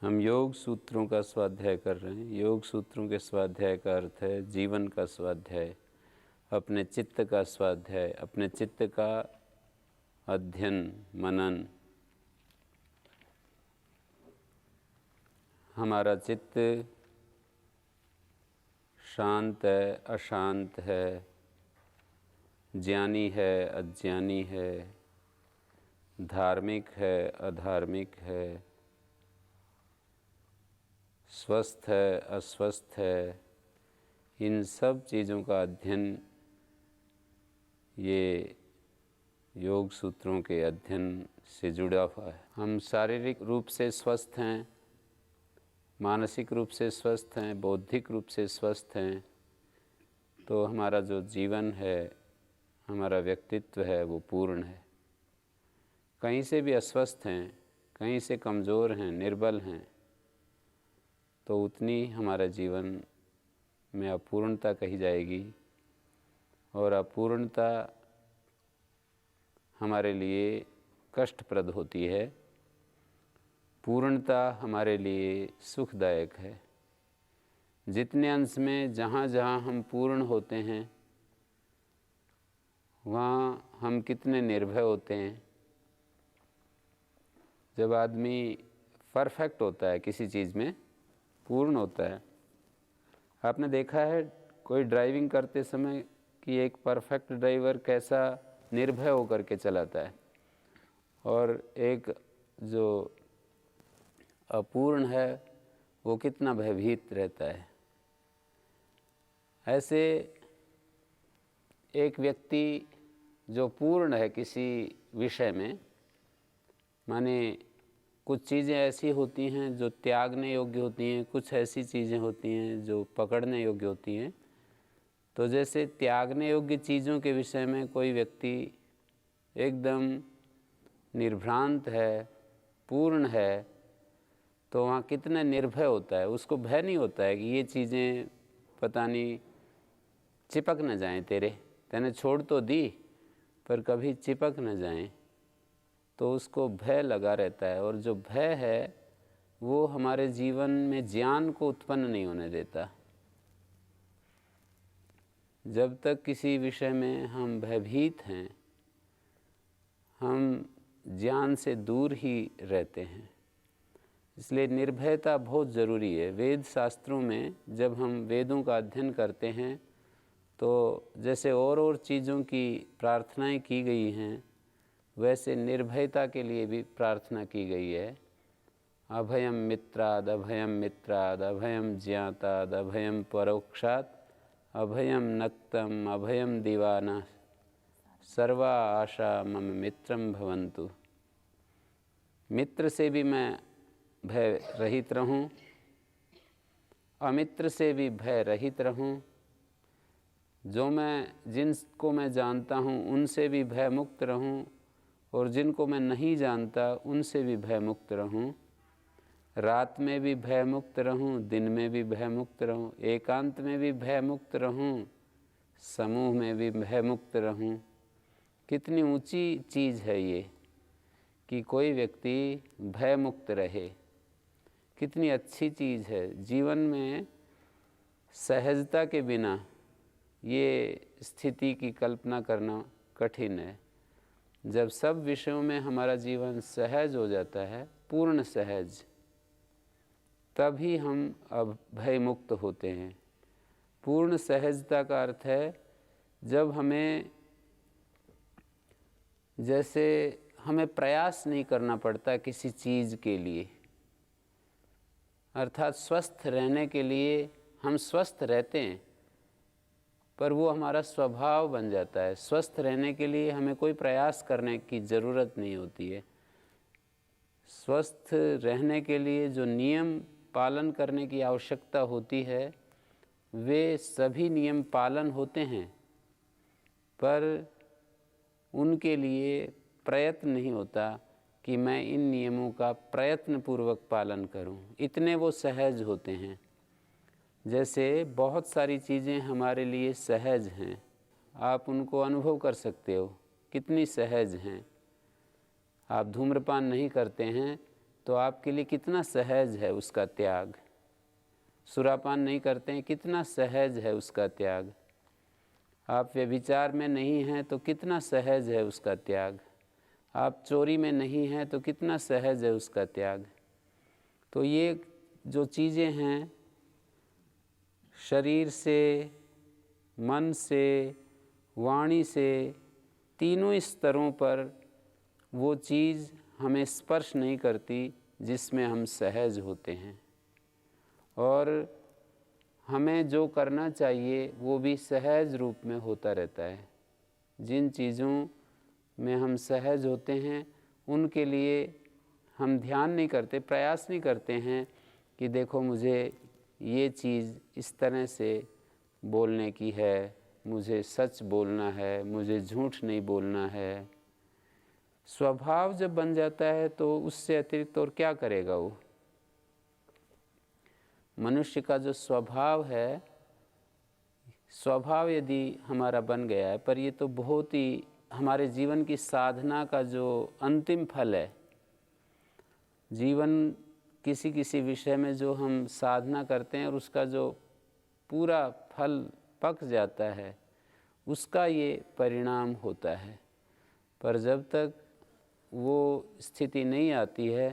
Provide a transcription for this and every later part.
हम योग सूत्रों का स्वाध्याय कर रहे हैं। योग सूत्रों के स्वाध्याय का अर्थ है जीवन का स्वाध्याय, अपने चित्त का स्वाध्याय, अपने चित्त का अध्ययन मनन। हमारा चित्त शांत है, अशांत है, ज्ञानी है, अज्ञानी है, धार्मिक है, अधार्मिक है, स्वस्थ है, अस्वस्थ है। इन सब चीज़ों का अध्ययन ये योग सूत्रों के अध्ययन से जुड़ा हुआ है। हम शारीरिक रूप से स्वस्थ हैं, मानसिक रूप से स्वस्थ हैं, बौद्धिक रूप से स्वस्थ हैं, तो हमारा जो जीवन है, हमारा व्यक्तित्व है, वो पूर्ण है। कहीं से भी अस्वस्थ हैं, कहीं से कमज़ोर हैं, निर्बल हैं, तो उतनी हमारे जीवन में अपूर्णता कही जाएगी। और अपूर्णता हमारे लिए कष्टप्रद होती है, पूर्णता हमारे लिए सुखदायक है। जितने अंश में जहाँ जहाँ हम पूर्ण होते हैं, वहाँ हम कितने निर्भय होते हैं। जब आदमी परफेक्ट होता है, किसी चीज़ में पूर्ण होता है, आपने देखा है कोई ड्राइविंग करते समय कि एक परफेक्ट ड्राइवर कैसा निर्भय होकर के चलाता है, और एक जो अपूर्ण है वो कितना भयभीत रहता है। ऐसे एक व्यक्ति जो पूर्ण है किसी विषय में, माने कुछ चीज़ें ऐसी होती हैं जो त्यागने योग्य होती हैं, कुछ ऐसी चीज़ें होती हैं जो पकड़ने योग्य होती हैं। तो जैसे त्यागने योग्य चीज़ों के विषय में कोई व्यक्ति एकदम निर्भ्रांत है, पूर्ण है, तो वहाँ कितना निर्भय होता है। उसको भय नहीं होता है कि ये चीज़ें पता नहीं चिपक न जाएं, तेने छोड़ तो दी पर कभी चिपक न जाएं, तो उसको भय लगा रहता है। और जो भय है वो हमारे जीवन में ज्ञान को उत्पन्न नहीं होने देता। जब तक किसी विषय में हम भयभीत हैं, हम ज्ञान से दूर ही रहते हैं। इसलिए निर्भयता बहुत ज़रूरी है। वेद शास्त्रों में जब हम वेदों का अध्ययन करते हैं, तो जैसे और चीज़ों की प्रार्थनाएं की गई हैं, वैसे निर्भयता के लिए भी प्रार्थना की गई है। अभयम मित्राद, अभयम मित्राद, अभयम ज्ञाताद, अभयम परोक्षात, अभयम नक्तम, अभयम दीवाना, सर्वा आशा मम मित्रम भवन्तु। मित्र से भी मैं भय रहित रहूं, अमित्र से भी भय रहित रहूं, जिनको मैं जानता हूं उनसे भी भय मुक्त रहूं, और जिनको मैं नहीं जानता उनसे भी भय मुक्त रहूं। रात में भी भय मुक्त रहूं, दिन में भी भय मुक्त रहूं, एकांत में भी भय मुक्त रहूं, समूह में भी भय मुक्त रहूं। कितनी ऊंची चीज़ है ये कि कोई व्यक्ति भय मुक्त रहे। कितनी अच्छी चीज़ है। जीवन में सहजता के बिना ये स्थिति की कल्पना करना कठिन है। जब सब विषयों में हमारा जीवन सहज हो जाता है, पूर्ण सहज, तभी हम अब भय मुक्त होते हैं। पूर्ण सहजता का अर्थ है जब हमें प्रयास नहीं करना पड़ता किसी चीज़ के लिए। अर्थात स्वस्थ रहने के लिए हम स्वस्थ रहते हैं, पर वो हमारा स्वभाव बन जाता है। स्वस्थ रहने के लिए हमें कोई प्रयास करने की ज़रूरत नहीं होती है। स्वस्थ रहने के लिए जो नियम पालन करने की आवश्यकता होती है, वे सभी नियम पालन होते हैं, पर उनके लिए प्रयत्न नहीं होता कि मैं इन नियमों का प्रयत्नपूर्वक पालन करूं। इतने वो सहज होते हैं। जैसे बहुत सारी चीज़ें हमारे लिए सहज हैं, आप उनको अनुभव कर सकते हो, कितनी सहज हैं। आप धूम्रपान नहीं करते हैं तो आपके लिए कितना सहज है उसका त्याग। सुरापान नहीं करते हैं, कितना सहज है उसका त्याग। आप व्यभिचार में नहीं हैं तो कितना सहज है उसका त्याग। आप चोरी में नहीं हैं तो कितना सहज है उसका त्याग। तो ये जो चीज़ें हैं, शरीर से, मन से, वाणी से, तीनों स्तरों पर वो चीज़ हमें स्पर्श नहीं करती जिसमें हम सहज होते हैं। और हमें जो करना चाहिए वो भी सहज रूप में होता रहता है। जिन चीज़ों में हम सहज होते हैं उनके लिए हम ध्यान नहीं करते, प्रयास नहीं करते हैं कि देखो मुझे ये चीज़ इस तरह से बोलने की है, मुझे सच बोलना है, मुझे झूठ नहीं बोलना है। स्वभाव जब बन जाता है तो उससे अतिरिक्त और क्या करेगा वो। मनुष्य का जो स्वभाव है, स्वभाव यदि हमारा बन गया है, पर ये तो बहुत ही हमारे जीवन की साधना का जो अंतिम फल है। जीवन किसी किसी विषय में जो हम साधना करते हैं और उसका जो पूरा फल पक जाता है, उसका ये परिणाम होता है। पर जब तक वो स्थिति नहीं आती है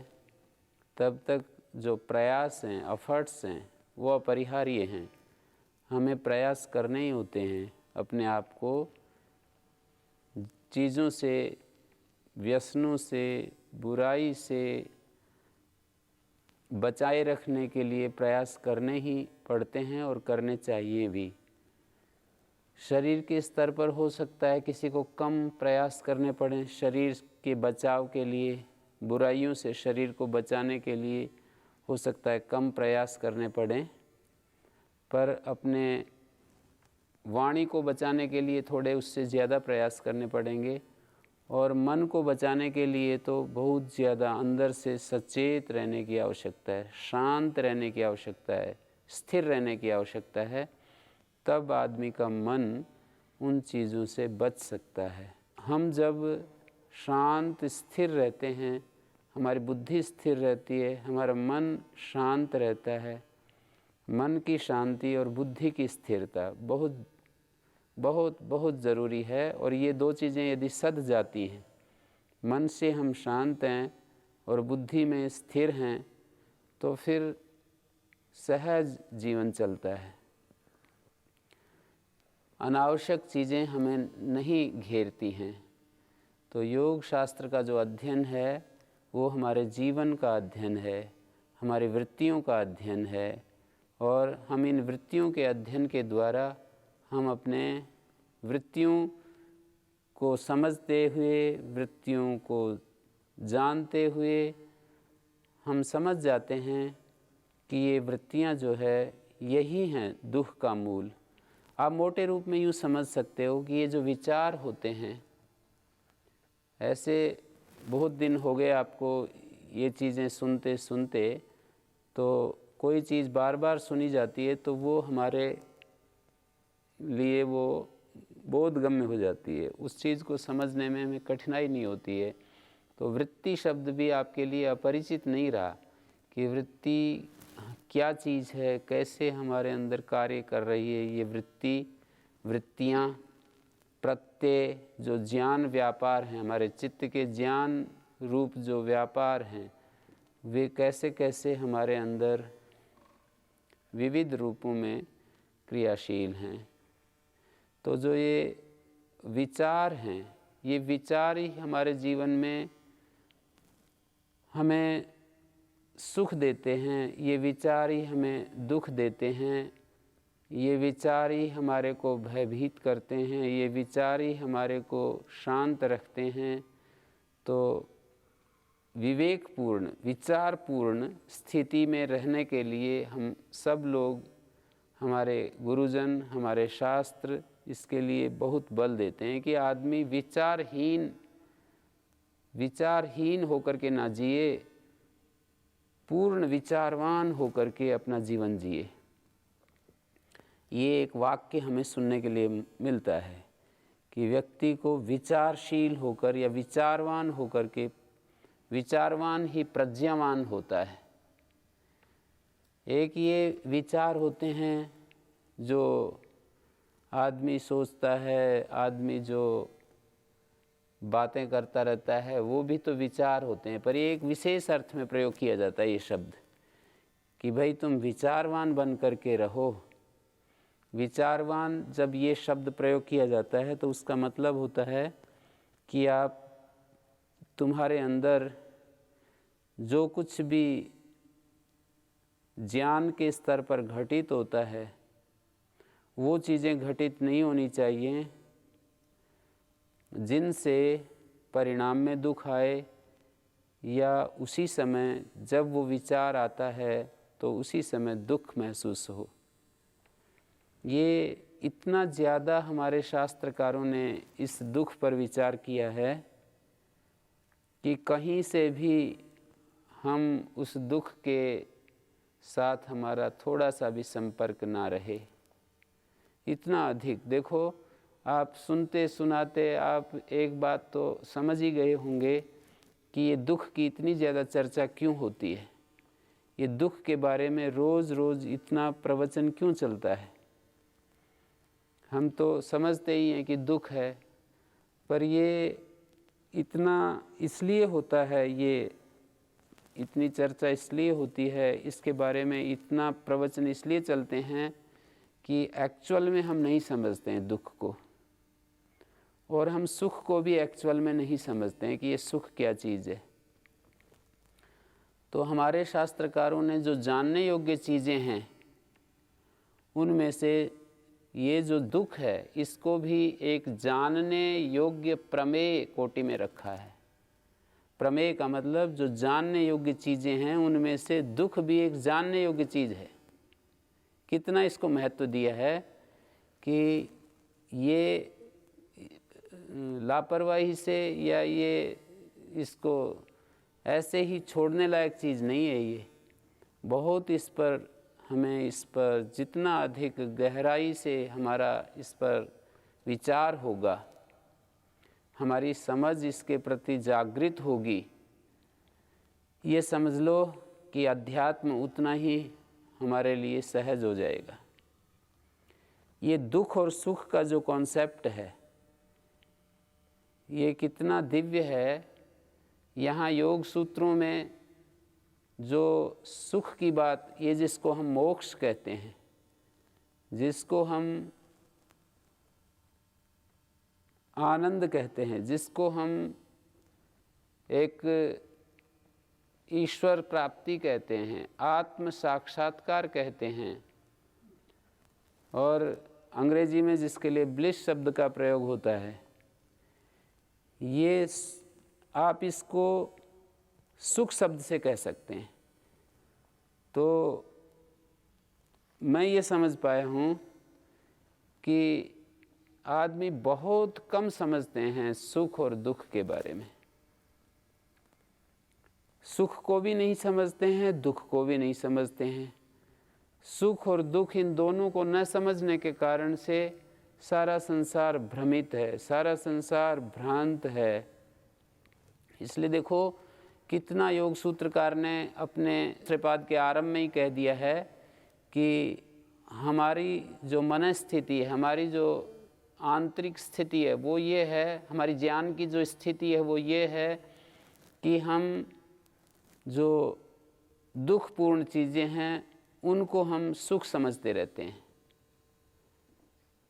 तब तक जो प्रयास हैं, एफर्ट्स हैं, वो अपरिहार्य हैं। हमें प्रयास करने ही होते हैं अपने आप को चीज़ों से, व्यसनों से, बुराई से बचाए रखने के लिए प्रयास करने ही पड़ते हैं और करने चाहिए भी। शरीर के स्तर पर हो सकता है किसी को कम प्रयास करने पड़े शरीर के बचाव के लिए, बुराइयों से शरीर को बचाने के लिए हो सकता है कम प्रयास करने पड़े, पर अपने वाणी को बचाने के लिए थोड़े उससे ज़्यादा प्रयास करने पड़ेंगे। और मन को बचाने के लिए तो बहुत ज़्यादा अंदर से सचेत रहने की आवश्यकता है, शांत रहने की आवश्यकता है, स्थिर रहने की आवश्यकता है। तब आदमी का मन उन चीज़ों से बच सकता है। हम जब शांत स्थिर रहते हैं, हमारी बुद्धि स्थिर रहती है, हमारा मन शांत रहता है। मन की शांति और बुद्धि की स्थिरता बहुत बहुत बहुत ज़रूरी है। और ये दो चीज़ें यदि सध जाती हैं, मन से हम शांत हैं और बुद्धि में स्थिर हैं, तो फिर सहज जीवन चलता है। अनावश्यक चीज़ें हमें नहीं घेरती हैं। तो योग शास्त्र का जो अध्ययन है वो हमारे जीवन का अध्ययन है, हमारी वृत्तियों का अध्ययन है। और हम इन वृत्तियों के अध्ययन के द्वारा हम अपने वृत्तियों को समझते हुए, वृत्तियों को जानते हुए हम समझ जाते हैं कि ये वृत्तियां जो है यही हैं दुख का मूल। आप मोटे रूप में यूँ समझ सकते हो कि ये जो विचार होते हैं, ऐसे बहुत दिन हो गए आपको ये चीज़ें सुनते सुनते, तो कोई चीज़ बार बार सुनी जाती है तो वो हमारे लिए वो बोधगम्य हो जाती है, उस चीज़ को समझने में हमें कठिनाई नहीं होती है। तो वृत्ति शब्द भी आपके लिए अपरिचित नहीं रहा कि वृत्ति क्या चीज़ है, कैसे हमारे अंदर कार्य कर रही है ये वृत्तियाँ, प्रत्यय, जो ज्ञान व्यापार हैं, हमारे चित्त के ज्ञान रूप जो व्यापार हैं, वे कैसे कैसे हमारे अंदर विविध रूपों में क्रियाशील हैं। तो जो ये विचार हैं, ये विचार ही हमारे जीवन में हमें सुख देते हैं, ये विचार ही हमें दुख देते हैं, ये विचार ही हमारे को भयभीत करते हैं, ये विचार ही हमारे को शांत रखते हैं। तो विवेकपूर्ण, विचारपूर्ण स्थिति में रहने के लिए हम सब लोग, हमारे गुरुजन, हमारे शास्त्र इसके लिए बहुत बल देते हैं कि आदमी विचारहीन होकर के ना जिए, पूर्ण विचारवान होकर के अपना जीवन जिए। ये एक वाक्य हमें सुनने के लिए मिलता है कि व्यक्ति को विचारशील होकर या विचारवान होकर के विचारवान ही प्रज्ञावान होता है। एक ये विचार होते हैं जो आदमी सोचता है, आदमी जो बातें करता रहता है, वो भी तो विचार होते हैं, पर ये एक विशेष अर्थ में प्रयोग किया जाता है ये शब्द कि भाई तुम विचारवान बन करके रहो। विचारवान जब ये शब्द प्रयोग किया जाता है तो उसका मतलब होता है कि आप तुम्हारे अंदर जो कुछ भी ज्ञान के स्तर पर घटित होता है वो चीज़ें घटित नहीं होनी चाहिए जिनसे परिणाम में दुख आए, या उसी समय जब वो विचार आता है तो उसी समय दुख महसूस हो। ये इतना ज़्यादा हमारे शास्त्रकारों ने इस दुख पर विचार किया है कि कहीं से भी हम उस दुख के साथ हमारा थोड़ा सा भी संपर्क ना रहे। इतना अधिक देखो, आप सुनते सुनाते आप एक बात तो समझ ही गए होंगे कि ये दुख की इतनी ज़्यादा चर्चा क्यों होती है, ये दुख के बारे में रोज़ रोज़ इतना प्रवचन क्यों चलता है। हम तो समझते ही हैं कि दुख है, पर ये इतना इसलिए होता है, ये इतनी चर्चा इसलिए होती है, इसके बारे में इतना प्रवचन इसलिए चलते हैं कि एक्चुअल में हम नहीं समझते हैं दुख को, और हम सुख को भी एक्चुअल में नहीं समझते हैं कि ये सुख क्या चीज़ है। तो हमारे शास्त्रकारों ने जो जानने योग्य चीज़ें हैं उनमें से ये जो दुख है इसको भी एक जानने योग्य प्रमेय कोटि में रखा है। प्रमेय का मतलब जो जानने योग्य चीज़ें हैं उनमें से दुख भी एक जानने योग्य चीज़ है। कितना इसको महत्व दिया है कि ये लापरवाही से या ये इसको ऐसे ही छोड़ने लायक चीज़ नहीं है। ये बहुत इस पर जितना अधिक गहराई से हमारा इस पर विचार होगा, हमारी समझ इसके प्रति जागृत होगी, ये समझ लो कि अध्यात्म उतना ही हमारे लिए सहज हो जाएगा। ये दुख और सुख का जो कॉन्सेप्ट है ये कितना दिव्य है। यहाँ योग सूत्रों में जो सुख की बात, ये जिसको हम मोक्ष कहते हैं, जिसको हम आनंद कहते हैं, जिसको हम एक ईश्वर प्राप्ति कहते हैं, आत्म साक्षात्कार कहते हैं, और अंग्रेजी में जिसके लिए ब्लिस शब्द का प्रयोग होता है, ये आप इसको सुख शब्द से कह सकते हैं। तो मैं ये समझ पाया हूँ कि आदमी बहुत कम समझते हैं सुख और दुख के बारे में। सुख को भी नहीं समझते हैं, दुख को भी नहीं समझते हैं। सुख और दुख इन दोनों को न समझने के कारण से सारा संसार भ्रमित है, सारा संसार भ्रांत है। इसलिए देखो कितना योग सूत्रकार ने अपने त्रिपाद के आरंभ में ही कह दिया है कि हमारी जो मनस्थिति है, हमारी जो आंतरिक स्थिति है वो ये है, हमारी ज्ञान की जो स्थिति है वो ये है कि हम जो दुखपूर्ण चीज़ें हैं उनको हम सुख समझते रहते हैं।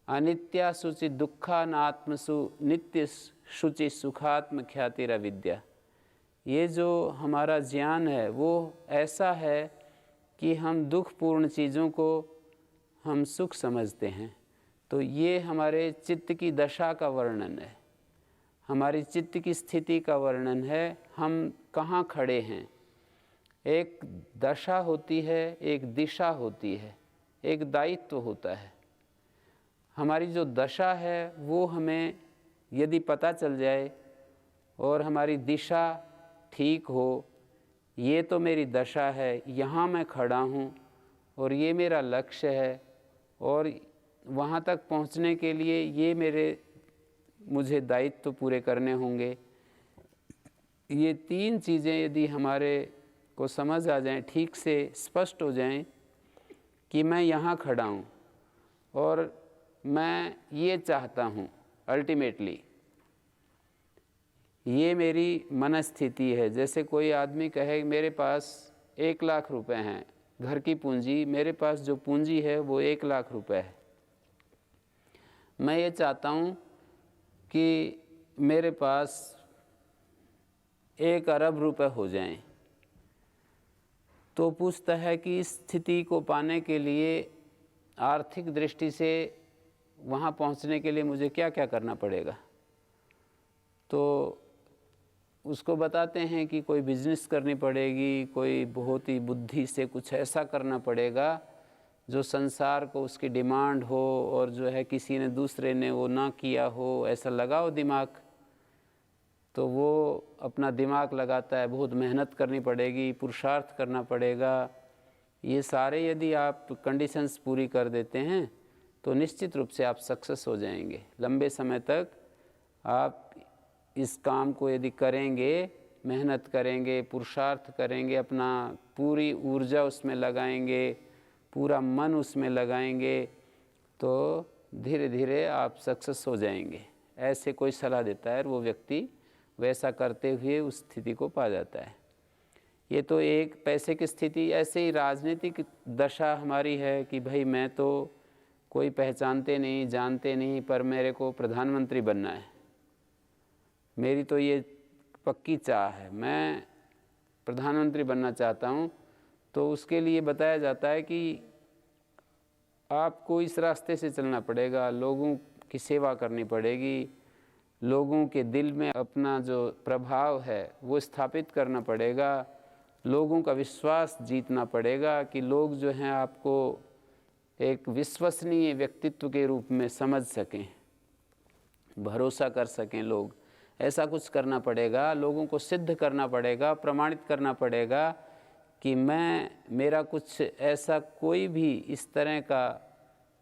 अनित्या शुचि दुखानात्मसु नित्य शुचि सुखात्म ख्यातिरा विद्या। ये जो हमारा ज्ञान है वो ऐसा है कि हम दुखपूर्ण चीज़ों को हम सुख समझते हैं। तो ये हमारे चित्त की दशा का वर्णन है, हमारी चित्त की स्थिति का वर्णन है, हम कहाँ खड़े हैं। एक दशा होती है, एक दिशा होती है, एक दायित्व होता है। हमारी जो दशा है वो हमें यदि पता चल जाए और हमारी दिशा ठीक हो, ये तो मेरी दशा है, यहाँ मैं खड़ा हूँ और ये मेरा लक्ष्य है, और वहाँ तक पहुँचने के लिए ये मुझे दायित्व पूरे करने होंगे, ये तीन चीज़ें यदि हमारे को समझ आ जाएं, ठीक से स्पष्ट हो जाएं कि मैं यहाँ खड़ा हूँ और मैं ये चाहता हूँ, अल्टीमेटली ये मेरी मनस्थिति है। जैसे कोई आदमी कहे मेरे पास 1,00,000 रुपए हैं, घर की पूंजी, मेरे पास जो पूंजी है वो 1,00,000 रुपए है। मैं ये चाहता हूँ कि मेरे पास 1 अरब रुपए हो जाएं। तो पूछता है कि इस स्थिति को पाने के लिए आर्थिक दृष्टि से वहाँ पहुँचने के लिए मुझे क्या क्या करना पड़ेगा। तो उसको बताते हैं कि कोई बिजनेस करनी पड़ेगी, कोई बहुत ही बुद्धि से कुछ ऐसा करना पड़ेगा जो संसार को उसकी डिमांड हो और जो है किसी ने दूसरे ने वो ना किया हो, ऐसा लगाओ दिमाग। तो वो अपना दिमाग लगाता है, बहुत मेहनत करनी पड़ेगी, पुरुषार्थ करना पड़ेगा। ये सारे यदि आप कंडीशंस पूरी कर देते हैं तो निश्चित रूप से आप सक्सेस हो जाएंगे। लंबे समय तक आप इस काम को यदि करेंगे, मेहनत करेंगे, पुरुषार्थ करेंगे, अपना पूरी ऊर्जा उसमें लगाएंगे, पूरा मन उसमें लगाएंगे, तो धीरे धीरे आप सक्सेस हो जाएंगे। ऐसे कोई सलाह देता है और वो व्यक्ति वैसा करते हुए उस स्थिति को पा जाता है। ये तो एक पैसे की स्थिति। ऐसे ही राजनीतिक दशा हमारी है कि भाई मैं तो कोई पहचानते नहीं, जानते नहीं, पर मेरे को प्रधानमंत्री बनना है, मेरी तो ये पक्की चाह है, मैं प्रधानमंत्री बनना चाहता हूँ। तो उसके लिए बताया जाता है कि आपको इस रास्ते से चलना पड़ेगा, लोगों की सेवा करनी पड़ेगी, लोगों के दिल में अपना जो प्रभाव है वो स्थापित करना पड़ेगा, लोगों का विश्वास जीतना पड़ेगा कि लोग जो हैं आपको एक विश्वसनीय व्यक्तित्व के रूप में समझ सकें, भरोसा कर सकें लोग। ऐसा कुछ करना पड़ेगा, लोगों को सिद्ध करना पड़ेगा, प्रमाणित करना पड़ेगा कि मेरा कुछ ऐसा कोई भी इस तरह का,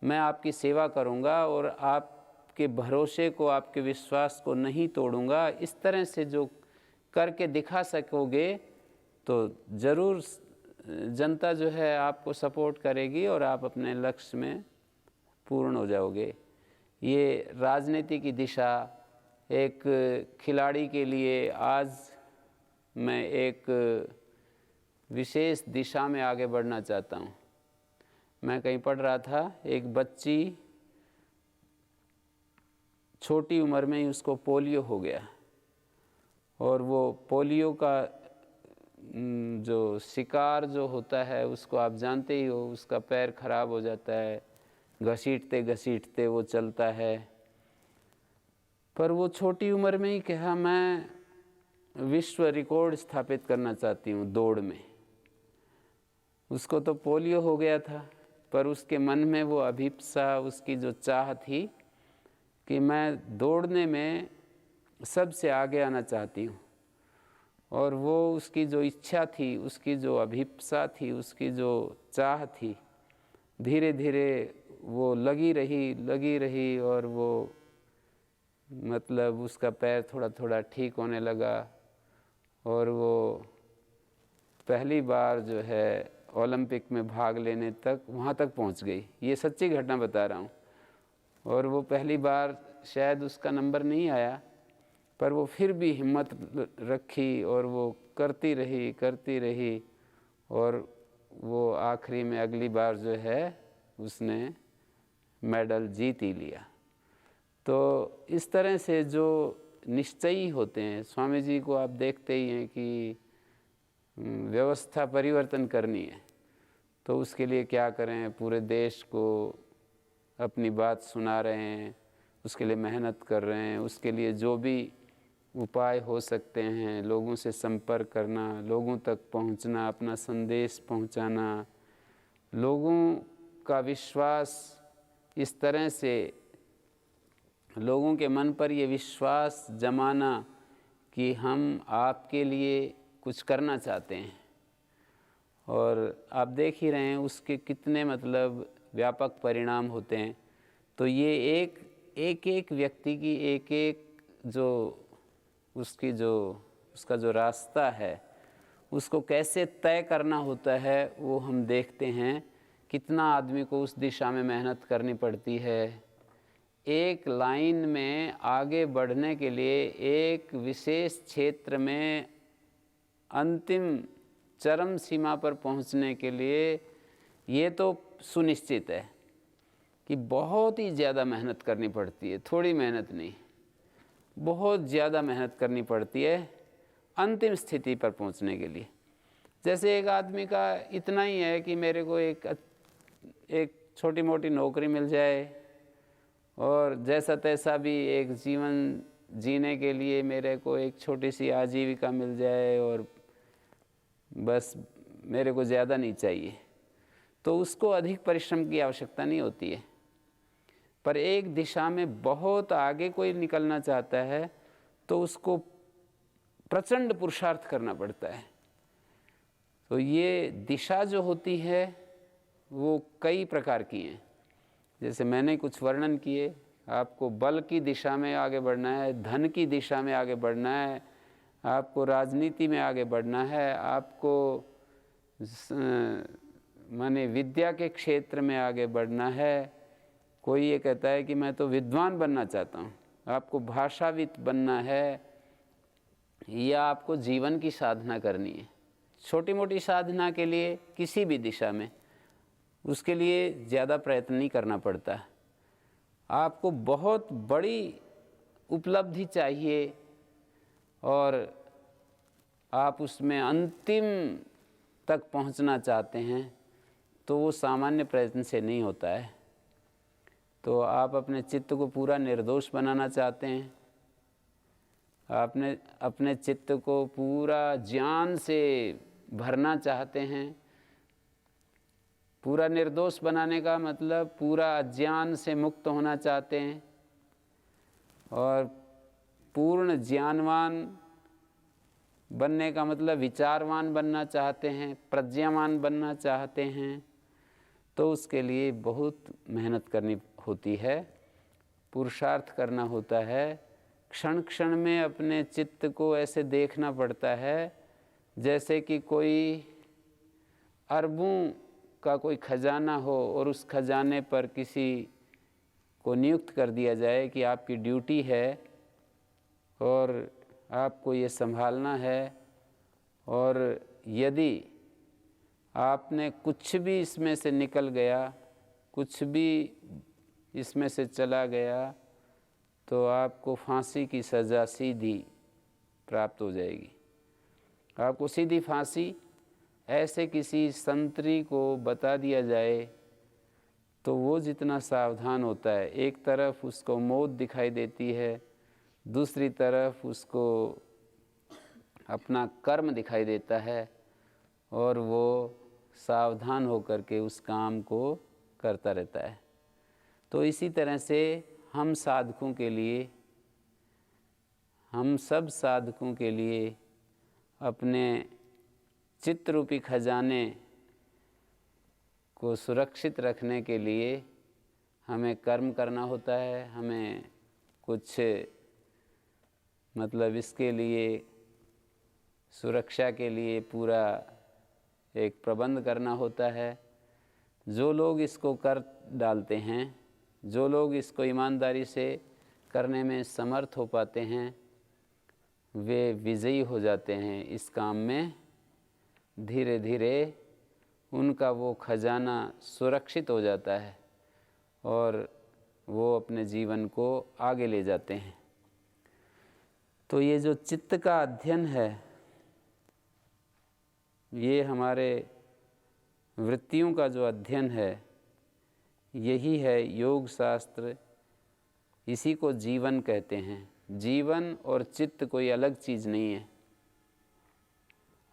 मैं आपकी सेवा करूंगा और आपके भरोसे को, आपके विश्वास को नहीं तोड़ूंगा। इस तरह से जो करके दिखा सकोगे तो ज़रूर जनता जो है आपको सपोर्ट करेगी और आप अपने लक्ष्य में पूर्ण हो जाओगे। ये राजनीति की दिशा एक खिलाड़ी के लिए आज मैं एक विशेष दिशा में आगे बढ़ना चाहता हूँ। मैं कहीं पढ़ रहा था, एक बच्ची छोटी उम्र में ही उसको पोलियो हो गया और वो पोलियो का जो शिकार जो होता है उसको आप जानते ही हो, उसका पैर खराब हो जाता है, घसीटते घसीटते वो चलता है। पर वो छोटी उम्र में ही कहा मैं विश्व रिकॉर्ड स्थापित करना चाहती हूँ दौड़ में। उसको तो पोलियो हो गया था, पर उसके मन में वो अभिप्सा, उसकी जो चाह थी कि मैं दौड़ने में सबसे आगे आना चाहती हूँ। और वो उसकी जो इच्छा थी, उसकी जो अभिप्सा थी, उसकी जो चाह थी, धीरे धीरे वो लगी रही और वो मतलब उसका पैर थोड़ा थोड़ा ठीक होने लगा और वो पहली बार जो है ओलंपिक में भाग लेने तक, वहाँ तक पहुँच गई। ये सच्ची घटना बता रहा हूँ। और वो पहली बार शायद उसका नंबर नहीं आया, पर वो फिर भी हिम्मत रखी और वो करती रही और वो आखिरी में अगली बार जो है उसने मेडल जीत ही लिया। तो इस तरह से जो निश्चयी होते हैं, स्वामी जी को आप देखते ही हैं कि व्यवस्था परिवर्तन करनी है तो उसके लिए क्या करें, पूरे देश को अपनी बात सुना रहे हैं, उसके लिए मेहनत कर रहे हैं, उसके लिए जो भी उपाय हो सकते हैं, लोगों से संपर्क करना, लोगों तक पहुंचना, अपना संदेश पहुंचाना, लोगों का विश्वास इस तरह से, लोगों के मन पर ये विश्वास जमाना कि हम आपके लिए कुछ करना चाहते हैं। और आप देख ही रहे हैं उसके कितने मतलब व्यापक परिणाम होते हैं। तो ये एक व्यक्ति की एक जो उसकी जो उसका जो रास्ता है उसको कैसे तय करना होता है वो हम देखते हैं। कितना आदमी को उस दिशा में मेहनत करनी पड़ती है। एक लाइन में आगे बढ़ने के लिए, एक विशेष क्षेत्र में अंतिम चरम सीमा पर पहुंचने के लिए ये तो सुनिश्चित है कि बहुत ही ज़्यादा मेहनत करनी पड़ती है। थोड़ी मेहनत नहीं, बहुत ज़्यादा मेहनत करनी पड़ती है अंतिम स्थिति पर पहुंचने के लिए। जैसे एक आदमी का इतना ही है कि मेरे को एक छोटी मोटी नौकरी मिल जाए और जैसा तैसा भी एक जीवन जीने के लिए मेरे को एक छोटी सी आजीविका मिल जाए और बस मेरे को ज़्यादा नहीं चाहिए, तो उसको अधिक परिश्रम की आवश्यकता नहीं होती है। पर एक दिशा में बहुत आगे कोई निकलना चाहता है तो उसको प्रचंड पुरुषार्थ करना पड़ता है। तो ये दिशा जो होती है वो कई प्रकार की हैं। जैसे मैंने कुछ वर्णन किए, आपको बल की दिशा में आगे बढ़ना है, धन की दिशा में आगे बढ़ना है, आपको राजनीति में आगे बढ़ना है, आपको माने विद्या के क्षेत्र में आगे बढ़ना है। कोई ये कहता है कि मैं तो विद्वान बनना चाहता हूँ, आपको भाषाविद बनना है, या आपको जीवन की साधना करनी है। छोटी मोटी साधना के लिए किसी भी दिशा में उसके लिए ज़्यादा प्रयत्न नहीं करना पड़ता। आपको बहुत बड़ी उपलब्धि चाहिए और आप उसमें अंतिम तक पहुंचना चाहते हैं तो वो सामान्य प्रयत्न से नहीं होता है। तो आप अपने चित्त को पूरा निर्दोष बनाना चाहते हैं, आपने अपने चित्त को पूरा ज्ञान से भरना चाहते हैं। पूरा निर्दोष बनाने का मतलब पूरा अज्ञान से मुक्त होना चाहते हैं और पूर्ण ज्ञानवान बनने का मतलब विचारवान बनना चाहते हैं, प्रज्ञावान बनना चाहते हैं। तो उसके लिए बहुत मेहनत करनी होती है, पुरुषार्थ करना होता है। क्षण क्षण में अपने चित्त को ऐसे देखना पड़ता है जैसे कि कोई अरबों का कोई खजाना हो और उस खजाने पर किसी को नियुक्त कर दिया जाए कि आपकी ड्यूटी है और आपको ये संभालना है, और यदि आपने कुछ भी इसमें से निकल गया, कुछ भी इसमें से चला गया, तो आपको फांसी की सज़ा सीधी प्राप्त हो जाएगी। आपको सीधी फांसी ऐसे किसी संतरी को बता दिया जाए तो वो जितना सावधान होता है, एक तरफ उसको मौत दिखाई देती है, दूसरी तरफ उसको अपना कर्म दिखाई देता है, और वो सावधान होकर के उस काम को करता रहता है। तो इसी तरह से हम साधकों के लिए, हम सब साधकों के लिए अपने चित्त रूपी खजाने को सुरक्षित रखने के लिए हमें कर्म करना होता है। हमें कुछ मतलब इसके लिए सुरक्षा के लिए पूरा एक प्रबंध करना होता है। जो लोग इसको कर डालते हैं, जो लोग इसको ईमानदारी से करने में समर्थ हो पाते हैं, वे विजयी हो जाते हैं इस काम में। धीरे धीरे उनका वो खजाना सुरक्षित हो जाता है और वो अपने जीवन को आगे ले जाते हैं। तो ये जो चित्त का अध्ययन है, ये हमारे वृत्तियों का जो अध्ययन है, यही है योग शास्त्र। इसी को जीवन कहते हैं। जीवन और चित्त कोई अलग चीज़ नहीं है।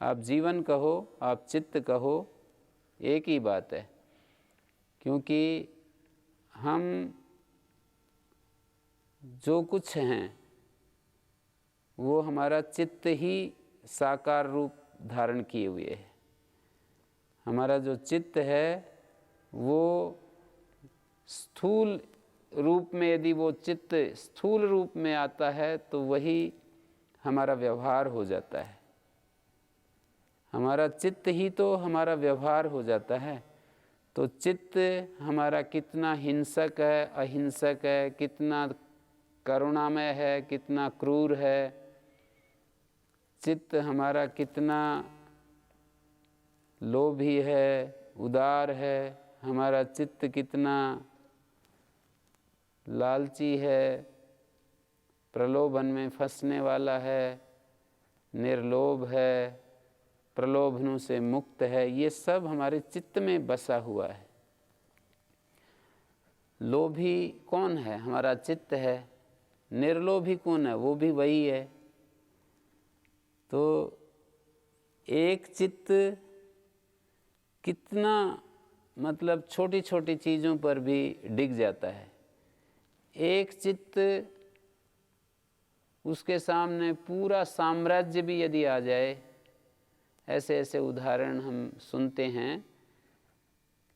आप जीवन कहो, आप चित्त कहो, एक ही बात है। क्योंकि हम जो कुछ हैं वो हमारा चित्त ही साकार रूप धारण किए हुए है। हमारा जो चित्त है वो स्थूल रूप में, यदि वो चित्त स्थूल रूप में आता है तो वही हमारा व्यवहार हो जाता है। हमारा चित्त ही तो हमारा व्यवहार हो जाता है। तो चित्त हमारा कितना हिंसक है, अहिंसक है, कितना करुणामय है, कितना क्रूर है, चित्त हमारा कितना लोभी है, उदार है, हमारा चित्त कितना लालची है, प्रलोभन में फंसने वाला है, निर्लोभ है, प्रलोभनों से मुक्त है, ये सब हमारे चित्त में बसा हुआ है। लोभी कौन है? हमारा चित्त है। निर्लोभी कौन है? वो भी वही है। तो एक चित्त कितना मतलब छोटी छोटी चीज़ों पर भी डिग जाता है। एक चित्त उसके सामने पूरा साम्राज्य भी यदि आ जाए, ऐसे ऐसे उदाहरण हम सुनते हैं।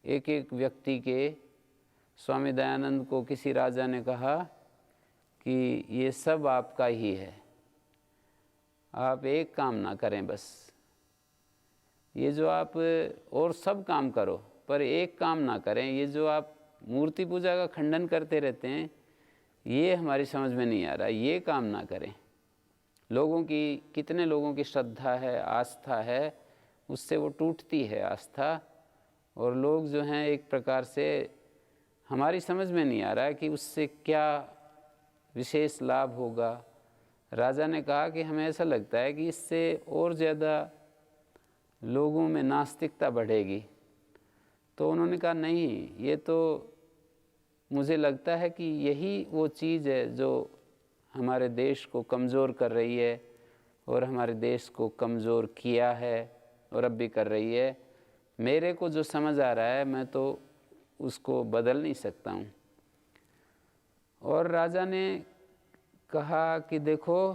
एक एक व्यक्ति के, स्वामी दयानंद को किसी राजा ने कहा कि ये सब आपका ही है, आप एक काम ना करें, बस ये जो आप और सब काम करो पर एक काम ना करें, ये जो आप मूर्ति पूजा का खंडन करते रहते हैं ये हमारी समझ में नहीं आ रहा, ये काम ना करें। लोगों की, कितने लोगों की श्रद्धा है, आस्था है, उससे वो टूटती है आस्था, और लोग जो हैं एक प्रकार से, हमारी समझ में नहीं आ रहा है कि उससे क्या विशेष लाभ होगा। राजा ने कहा कि हमें ऐसा लगता है कि इससे और ज़्यादा लोगों में नास्तिकता बढ़ेगी। तो उन्होंने कहा नहीं, ये तो मुझे लगता है कि यही वो चीज़ है जो हमारे देश को कमज़ोर कर रही है और हमारे देश को कमज़ोर किया है और अब भी कर रही है। मेरे को जो समझ आ रहा है मैं तो उसको बदल नहीं सकता हूँ। और राजा ने कहा कि देखो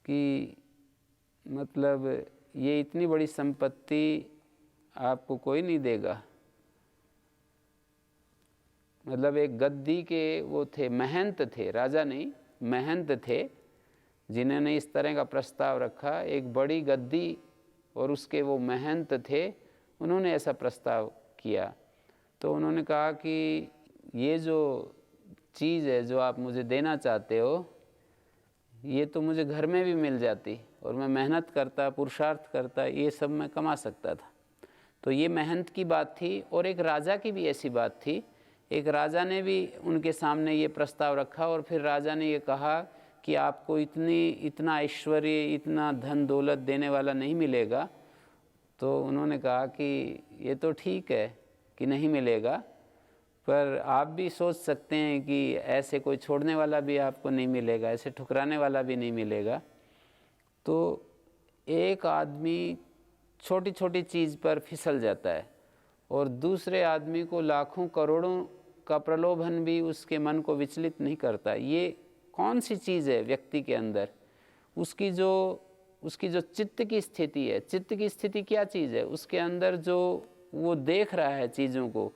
कि मतलब ये इतनी बड़ी संपत्ति आपको कोई नहीं देगा। मतलब एक गद्दी के वो थे, महंत थे, राजा नहीं महंत थे, जिन्होंने इस तरह का प्रस्ताव रखा। एक बड़ी गद्दी और उसके वो महंत थे, उन्होंने ऐसा प्रस्ताव किया। तो उन्होंने कहा कि ये जो चीज़ है जो आप मुझे देना चाहते हो, ये तो मुझे घर में भी मिल जाती और मैं मेहनत करता, पुरुषार्थ करता, ये सब मैं कमा सकता था। तो ये मेहनत की बात थी। और एक राजा की भी ऐसी बात थी। एक राजा ने भी उनके सामने ये प्रस्ताव रखा और फिर राजा ने ये कहा कि आपको इतना ऐश्वर्य, इतना धन दौलत देने वाला नहीं मिलेगा। तो उन्होंने कहा कि ये तो ठीक है कि नहीं मिलेगा, पर आप भी सोच सकते हैं कि ऐसे कोई छोड़ने वाला भी आपको नहीं मिलेगा, ऐसे ठुकराने वाला भी नहीं मिलेगा। तो एक आदमी छोटी छोटी चीज़ पर फिसल जाता है और दूसरे आदमी को लाखों करोड़ों का प्रलोभन भी उसके मन को विचलित नहीं करता। ये कौन सी चीज़ है व्यक्ति के अंदर? उसकी जो चित्त की स्थिति है। चित्त की स्थिति क्या चीज़ है? उसके अंदर जो वो देख रहा है चीज़ों को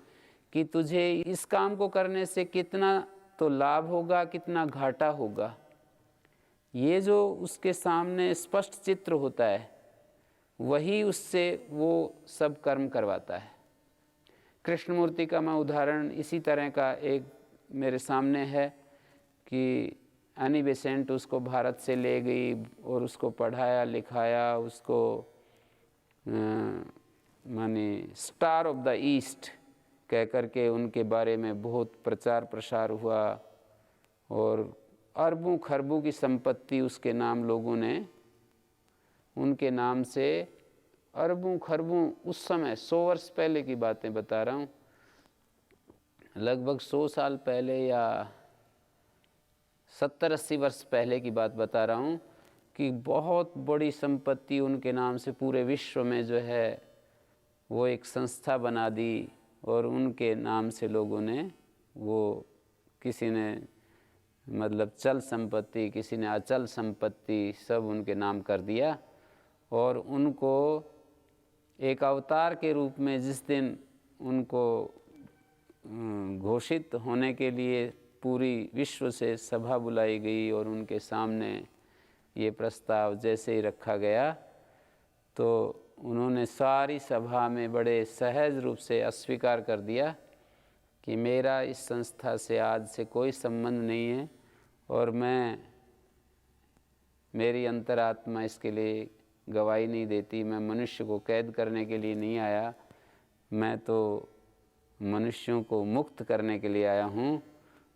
कि तुझे इस काम को करने से कितना तो लाभ होगा, कितना घाटा होगा, ये जो उसके सामने स्पष्ट चित्र होता है, वही उससे वो सब कर्म करवाता है। कृष्णमूर्ति का मैं उदाहरण इसी तरह का एक मेरे सामने है कि एनी बेसेंट उसको भारत से ले गई और उसको पढ़ाया लिखाया, उसको माने स्टार ऑफ द ईस्ट कह करके उनके बारे में बहुत प्रचार प्रसार हुआ और अरबों खरबों की संपत्ति उसके नाम, लोगों ने उनके नाम से अरबों खरबों, उस समय 100 वर्ष पहले की बातें बता रहा हूँ, लगभग 100 साल पहले या 70-80 वर्ष पहले की बात बता रहा हूँ कि बहुत बड़ी संपत्ति उनके नाम से पूरे विश्व में जो है वो एक संस्था बना दी और उनके नाम से लोगों ने, वो किसी ने मतलब चल संपत्ति, किसी ने अचल संपत्ति, सब उनके नाम कर दिया। और उनको एक अवतार के रूप में जिस दिन उनको घोषित होने के लिए पूरी विश्व से सभा बुलाई गई और उनके सामने ये प्रस्ताव जैसे ही रखा गया तो उन्होंने सारी सभा में बड़े सहज रूप से अस्वीकार कर दिया कि मेरा इस संस्था से आज से कोई संबंध नहीं है और मेरी अंतरात्मा इसके लिए गवाही नहीं देती। मैं मनुष्य को कैद करने के लिए नहीं आया, मैं तो मनुष्यों को मुक्त करने के लिए आया हूँ।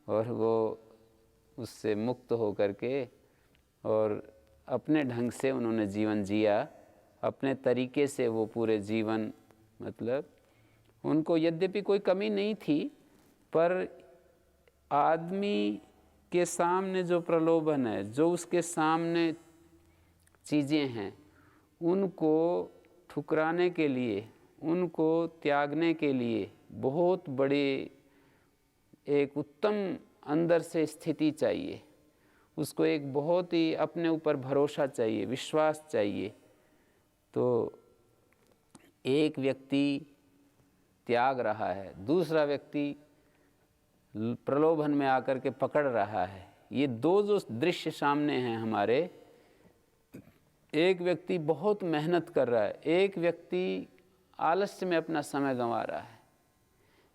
और वो उससे मुक्त हो करके और अपने ढंग से उन्होंने जीवन जिया, अपने तरीके से वो पूरे जीवन, मतलब उनको यद्यपि कोई कमी नहीं थी, पर आदमी के सामने जो प्रलोभन है, जो उसके सामने चीज़ें हैं, उनको ठुकराने के लिए, उनको त्यागने के लिए बहुत बड़ी एक उत्तम अंदर से स्थिति चाहिए। उसको एक बहुत ही अपने ऊपर भरोसा चाहिए, विश्वास चाहिए। तो एक व्यक्ति त्याग रहा है, दूसरा व्यक्ति प्रलोभन में आकर के पकड़ रहा है। ये दो जो दृश्य सामने हैं हमारे, एक व्यक्ति बहुत मेहनत कर रहा है, एक व्यक्ति आलस्य में अपना समय गंवा रहा है।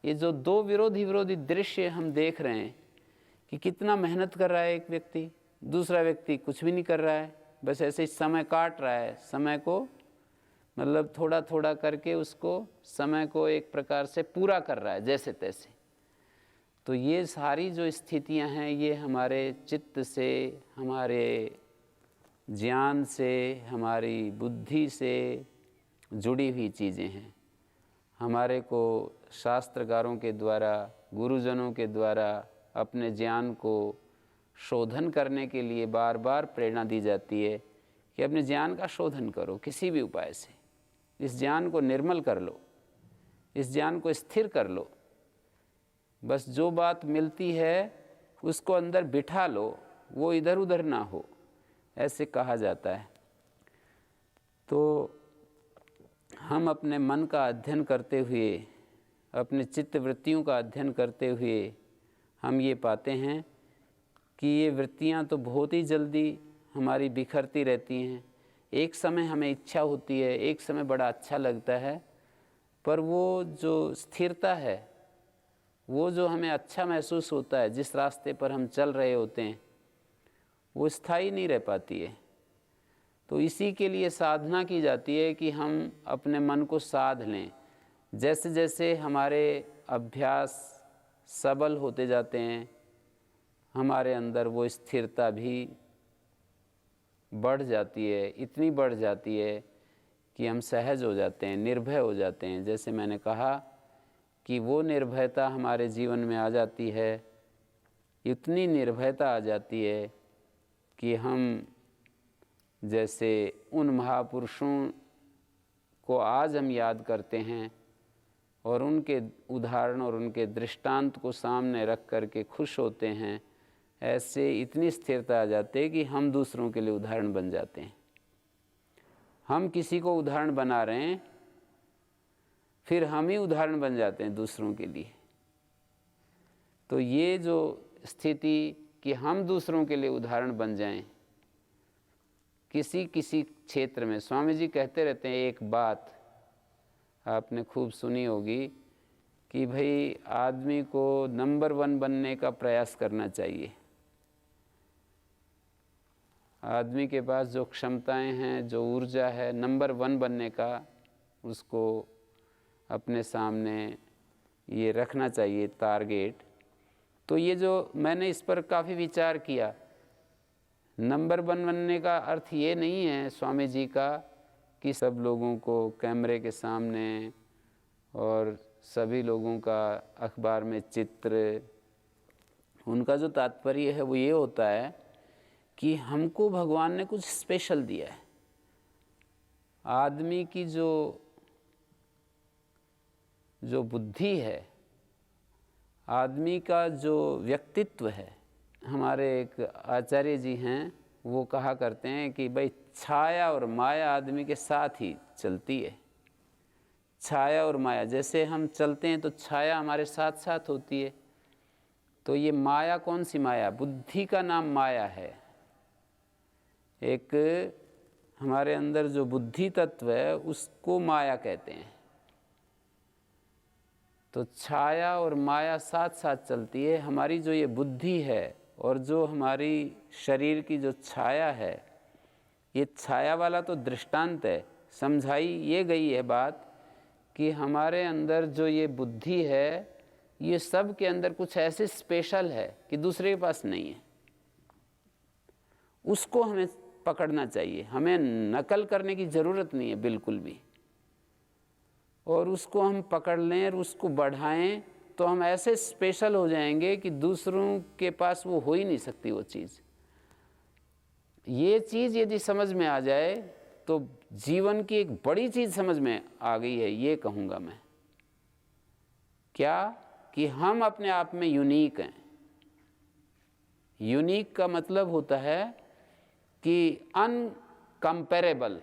ये जो दो विरोधी दृश्य हम देख रहे हैं कि कितना मेहनत कर रहा है एक व्यक्ति, दूसरा व्यक्ति कुछ भी नहीं कर रहा है, बस ऐसे ही समय काट रहा है। समय को मतलब थोड़ा थोड़ा करके उसको समय को एक प्रकार से पूरा कर रहा है जैसे तैसे। तो ये सारी जो स्थितियां हैं ये हमारे चित्त से, हमारे ज्ञान से, हमारी बुद्धि से जुड़ी हुई चीज़ें हैं। हमारे को शास्त्रकारों के द्वारा, गुरुजनों के द्वारा अपने ज्ञान को शोधन करने के लिए बार बार प्रेरणा दी जाती है कि अपने ज्ञान का शोधन करो किसी भी उपाय से, इस ज्ञान को निर्मल कर लो, इस ज्ञान को स्थिर कर लो। बस जो बात मिलती है उसको अंदर बिठा लो, वो इधर उधर ना हो, ऐसे कहा जाता है। तो हम अपने मन का अध्ययन करते हुए, अपने चित्त वृत्तियों का अध्ययन करते हुए हम ये पाते हैं कि ये वृत्तियाँ तो बहुत ही जल्दी हमारी बिखरती रहती हैं। एक समय हमें इच्छा होती है, एक समय बड़ा अच्छा लगता है, पर वो जो स्थिरता है, वो जो हमें अच्छा महसूस होता है, जिस रास्ते पर हम चल रहे होते हैं, वो स्थायी नहीं रह पाती है। तो इसी के लिए साधना की जाती है कि हम अपने मन को साध लें। जैसे जैसे हमारे अभ्यास सबल होते जाते हैं, हमारे अंदर वो स्थिरता भी बढ़ जाती है, इतनी बढ़ जाती है कि हम सहज हो जाते हैं, निर्भय हो जाते हैं। जैसे मैंने कहा कि वो निर्भयता हमारे जीवन में आ जाती है, इतनी निर्भयता आ जाती है कि हम जैसे उन महापुरुषों को आज हम याद करते हैं और उनके उदाहरण और उनके दृष्टांत को सामने रख कर के खुश होते हैं, ऐसे इतनी स्थिरता आ जाती है कि हम दूसरों के लिए उदाहरण बन जाते हैं। हम किसी को उदाहरण बना रहे हैं, फिर हम ही उदाहरण बन जाते हैं दूसरों के लिए। तो ये जो स्थिति कि हम दूसरों के लिए उदाहरण बन जाएं किसी किसी क्षेत्र में, स्वामी जी कहते रहते हैं, एक बात आपने खूब सुनी होगी कि भाई आदमी को नंबर 1 बनने का प्रयास करना चाहिए। आदमी के पास जो क्षमताएं हैं, जो ऊर्जा है, नंबर 1 बनने का उसको अपने सामने ये रखना चाहिए टारगेट। तो ये जो मैंने इस पर काफ़ी विचार किया, नंबर 1 बनने का अर्थ ये नहीं है स्वामी जी का कि सब लोगों को कैमरे के सामने और सभी लोगों का अखबार में चित्र। उनका जो तात्पर्य है वो ये होता है कि हमको भगवान ने कुछ स्पेशल दिया है। आदमी की जो बुद्धि है, आदमी का जो व्यक्तित्व है, हमारे एक आचार्य जी हैं, वो कहा करते हैं कि भाई छाया और माया आदमी के साथ ही चलती है। छाया और माया, जैसे हम चलते हैं तो छाया हमारे साथ साथ होती है। तो ये माया कौन सी माया? बुद्धि का नाम माया है। एक हमारे अंदर जो बुद्धि तत्व है उसको माया कहते हैं। तो छाया और माया साथ साथ चलती है। हमारी जो ये बुद्धि है और जो हमारी शरीर की जो छाया है, ये छाया वाला तो दृष्टांत है। समझाई ये गई है बात कि हमारे अंदर जो ये बुद्धि है, ये सब के अंदर कुछ ऐसे स्पेशल है कि दूसरे के पास नहीं है। उसको हमें पकड़ना चाहिए, हमें नकल करने की ज़रूरत नहीं है बिल्कुल भी। और उसको हम पकड़ लें और उसको बढ़ाएं तो हम ऐसे स्पेशल हो जाएंगे कि दूसरों के पास वो हो ही नहीं सकती वो चीज़। ये चीज़ यदि समझ में आ जाए तो जीवन की एक बड़ी चीज़ समझ में आ गई है, ये कहूँगा मैं। क्या? कि हम अपने आप में यूनिक हैं। यूनिक का मतलब होता है कि अनकम्पेरेबल।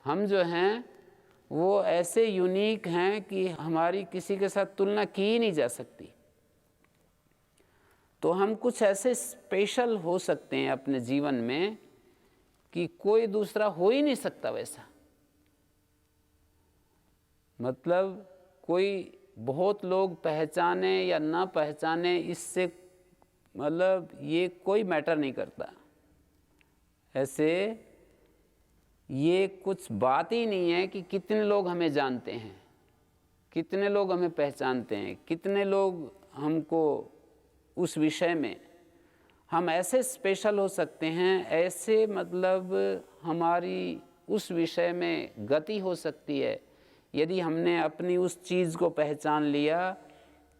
हम जो हैं वो ऐसे यूनिक हैं कि हमारी किसी के साथ तुलना की ही नहीं जा सकती। तो हम कुछ ऐसे स्पेशल हो सकते हैं अपने जीवन में कि कोई दूसरा हो ही नहीं सकता वैसा। मतलब कोई बहुत लोग पहचाने या ना पहचाने, इससे मतलब ये कोई मैटर नहीं करता। ऐसे ये कुछ बात ही नहीं है कि कितने लोग हमें जानते हैं, कितने लोग हमें पहचानते हैं, कितने लोग हमको उस विषय में। हम ऐसे स्पेशल हो सकते हैं, ऐसे मतलब हमारी उस विषय में गति हो सकती है यदि हमने अपनी उस चीज़ को पहचान लिया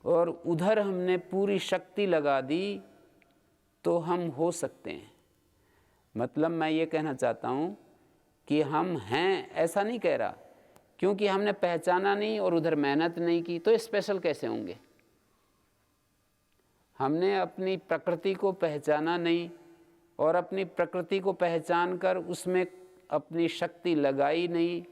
और उधर हमने पूरी शक्ति लगा दी तो हम हो सकते हैं। मतलब मैं ये कहना चाहता हूँ कि हम हैं, ऐसा नहीं कह रहा, क्योंकि हमने पहचाना नहीं और उधर मेहनत नहीं की तो स्पेशल कैसे होंगे। हमने अपनी प्रकृति को पहचाना नहीं और अपनी प्रकृति को पहचान कर उसमें अपनी शक्ति लगाई नहीं,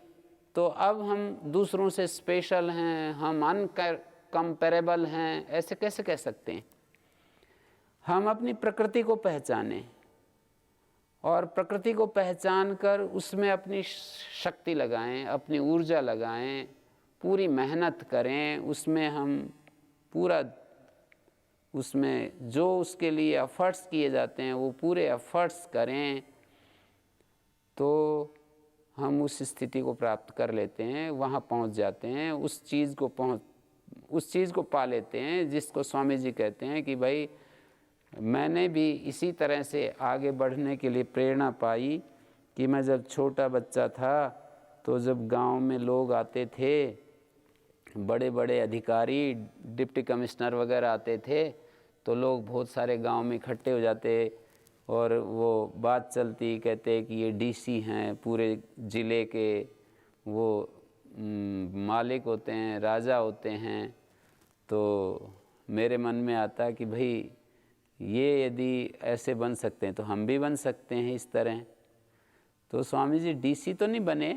तो अब हम दूसरों से स्पेशल हैं, हम अनकम्पेरेबल हैं, ऐसे कैसे कह सकते हैं। हम अपनी प्रकृति को पहचानें और प्रकृति को पहचान कर उसमें अपनी शक्ति लगाएं, अपनी ऊर्जा लगाएं, पूरी मेहनत करें, उसमें हम पूरा, उसमें जो उसके लिए एफर्ट्स किए जाते हैं वो पूरे एफर्ट्स करें, तो हम उस स्थिति को प्राप्त कर लेते हैं, वहाँ पहुँच जाते हैं, उस चीज़ को पा लेते हैं जिसको स्वामी जी कहते हैं कि भाई मैंने भी इसी तरह से आगे बढ़ने के लिए प्रेरणा पाई कि मैं जब छोटा बच्चा था तो जब गांव में लोग आते थे, बड़े बड़े अधिकारी, डिप्टी कमिश्नर वगैरह आते थे, तो लोग बहुत सारे गांव में इकट्ठे हो जाते और वो बात चलती, कहते कि ये डीसी हैं पूरे ज़िले के, वो मालिक होते हैं, राजा होते हैं। तो मेरे मन में आता कि भाई ये यदि ऐसे बन सकते हैं तो हम भी बन सकते हैं इस तरह। तो स्वामी जी डीसी तो नहीं बने,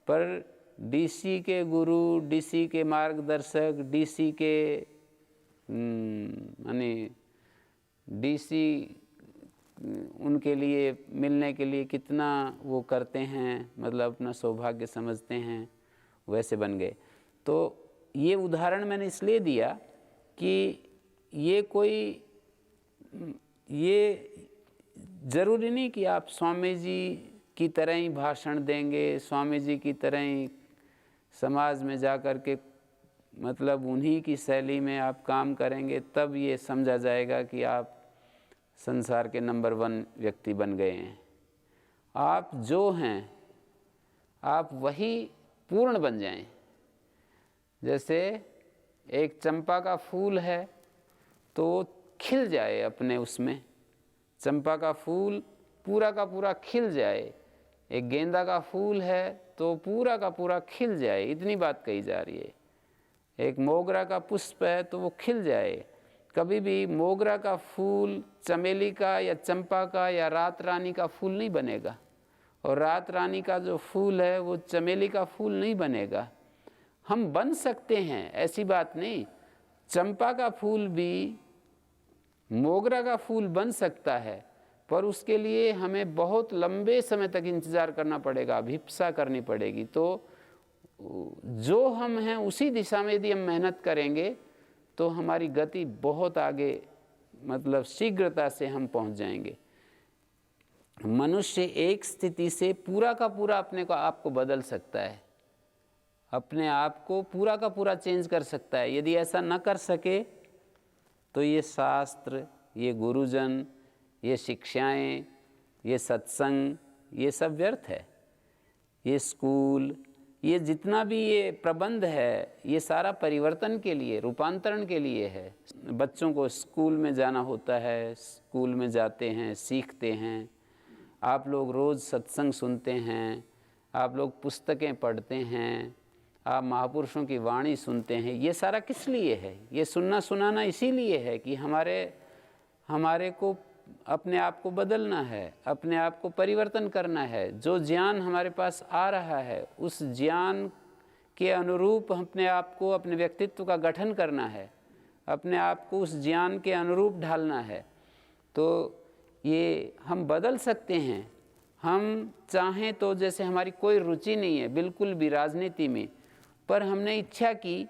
पर डीसी के गुरु, डीसी के मार्गदर्शक, डीसी के यानी डीसी उनके लिए मिलने के लिए कितना वो करते हैं, मतलब अपना सौभाग्य समझते हैं, वैसे बन गए। तो ये उदाहरण मैंने इसलिए दिया कि ये ज़रूरी नहीं कि आप स्वामी जी की तरह ही भाषण देंगे, स्वामी जी की तरह ही समाज में जा कर के मतलब उन्हीं की शैली में आप काम करेंगे तब ये समझा जाएगा कि आप संसार के नंबर 1 व्यक्ति बन गए हैं। आप जो हैं आप वही पूर्ण बन जाएं। जैसे एक चंपा का फूल है तो खिल जाए अपने उसमें, चंपा का फूल पूरा का पूरा खिल जाए। एक गेंदा का फूल है तो पूरा का पूरा खिल जाए, इतनी बात कही जा रही है। एक मोगरा का पुष्प है तो वो खिल जाए। कभी भी मोगरा का फूल चमेली का या चंपा का या रात रानी का फूल नहीं बनेगा, और रात रानी का जो फूल है वो चमेली का फूल नहीं बनेगा। हम बन सकते हैं, ऐसी बात नहीं। चंपा का फूल भी मोगरा का फूल बन सकता है, पर उसके लिए हमें बहुत लंबे समय तक इंतज़ार करना पड़ेगा, अभिप्सा करनी पड़ेगी। तो जो हम हैं उसी दिशा में यदि हम मेहनत करेंगे तो हमारी गति बहुत आगे, मतलब शीघ्रता से हम पहुंच जाएंगे। मनुष्य एक स्थिति से पूरा का पूरा अपने को आपको बदल सकता है, अपने आप को पूरा का पूरा चेंज कर सकता है। यदि ऐसा न कर सके तो ये शास्त्र, ये गुरुजन, ये शिक्षाएं, ये सत्संग, ये सब व्यर्थ है। ये स्कूल, ये जितना भी ये प्रबंध है, ये सारा परिवर्तन के लिए, रूपांतरण के लिए है। बच्चों को स्कूल में जाना होता है, स्कूल में जाते हैं, सीखते हैं। आप लोग रोज़ सत्संग सुनते हैं, आप लोग पुस्तकें पढ़ते हैं, आप महापुरुषों की वाणी सुनते हैं। ये सारा किस लिए है? ये सुनना सुनाना इसीलिए है कि हमारे को अपने आप को बदलना है, अपने आप को परिवर्तन करना है। जो ज्ञान हमारे पास आ रहा है उस ज्ञान के अनुरूप अपने आप को, अपने व्यक्तित्व का गठन करना है, अपने आप को उस ज्ञान के अनुरूप ढालना है। तो ये हम बदल सकते हैं। हम चाहें तो, जैसे हमारी कोई रुचि नहीं है बिल्कुल भी राजनीति में, पर हमने इच्छा की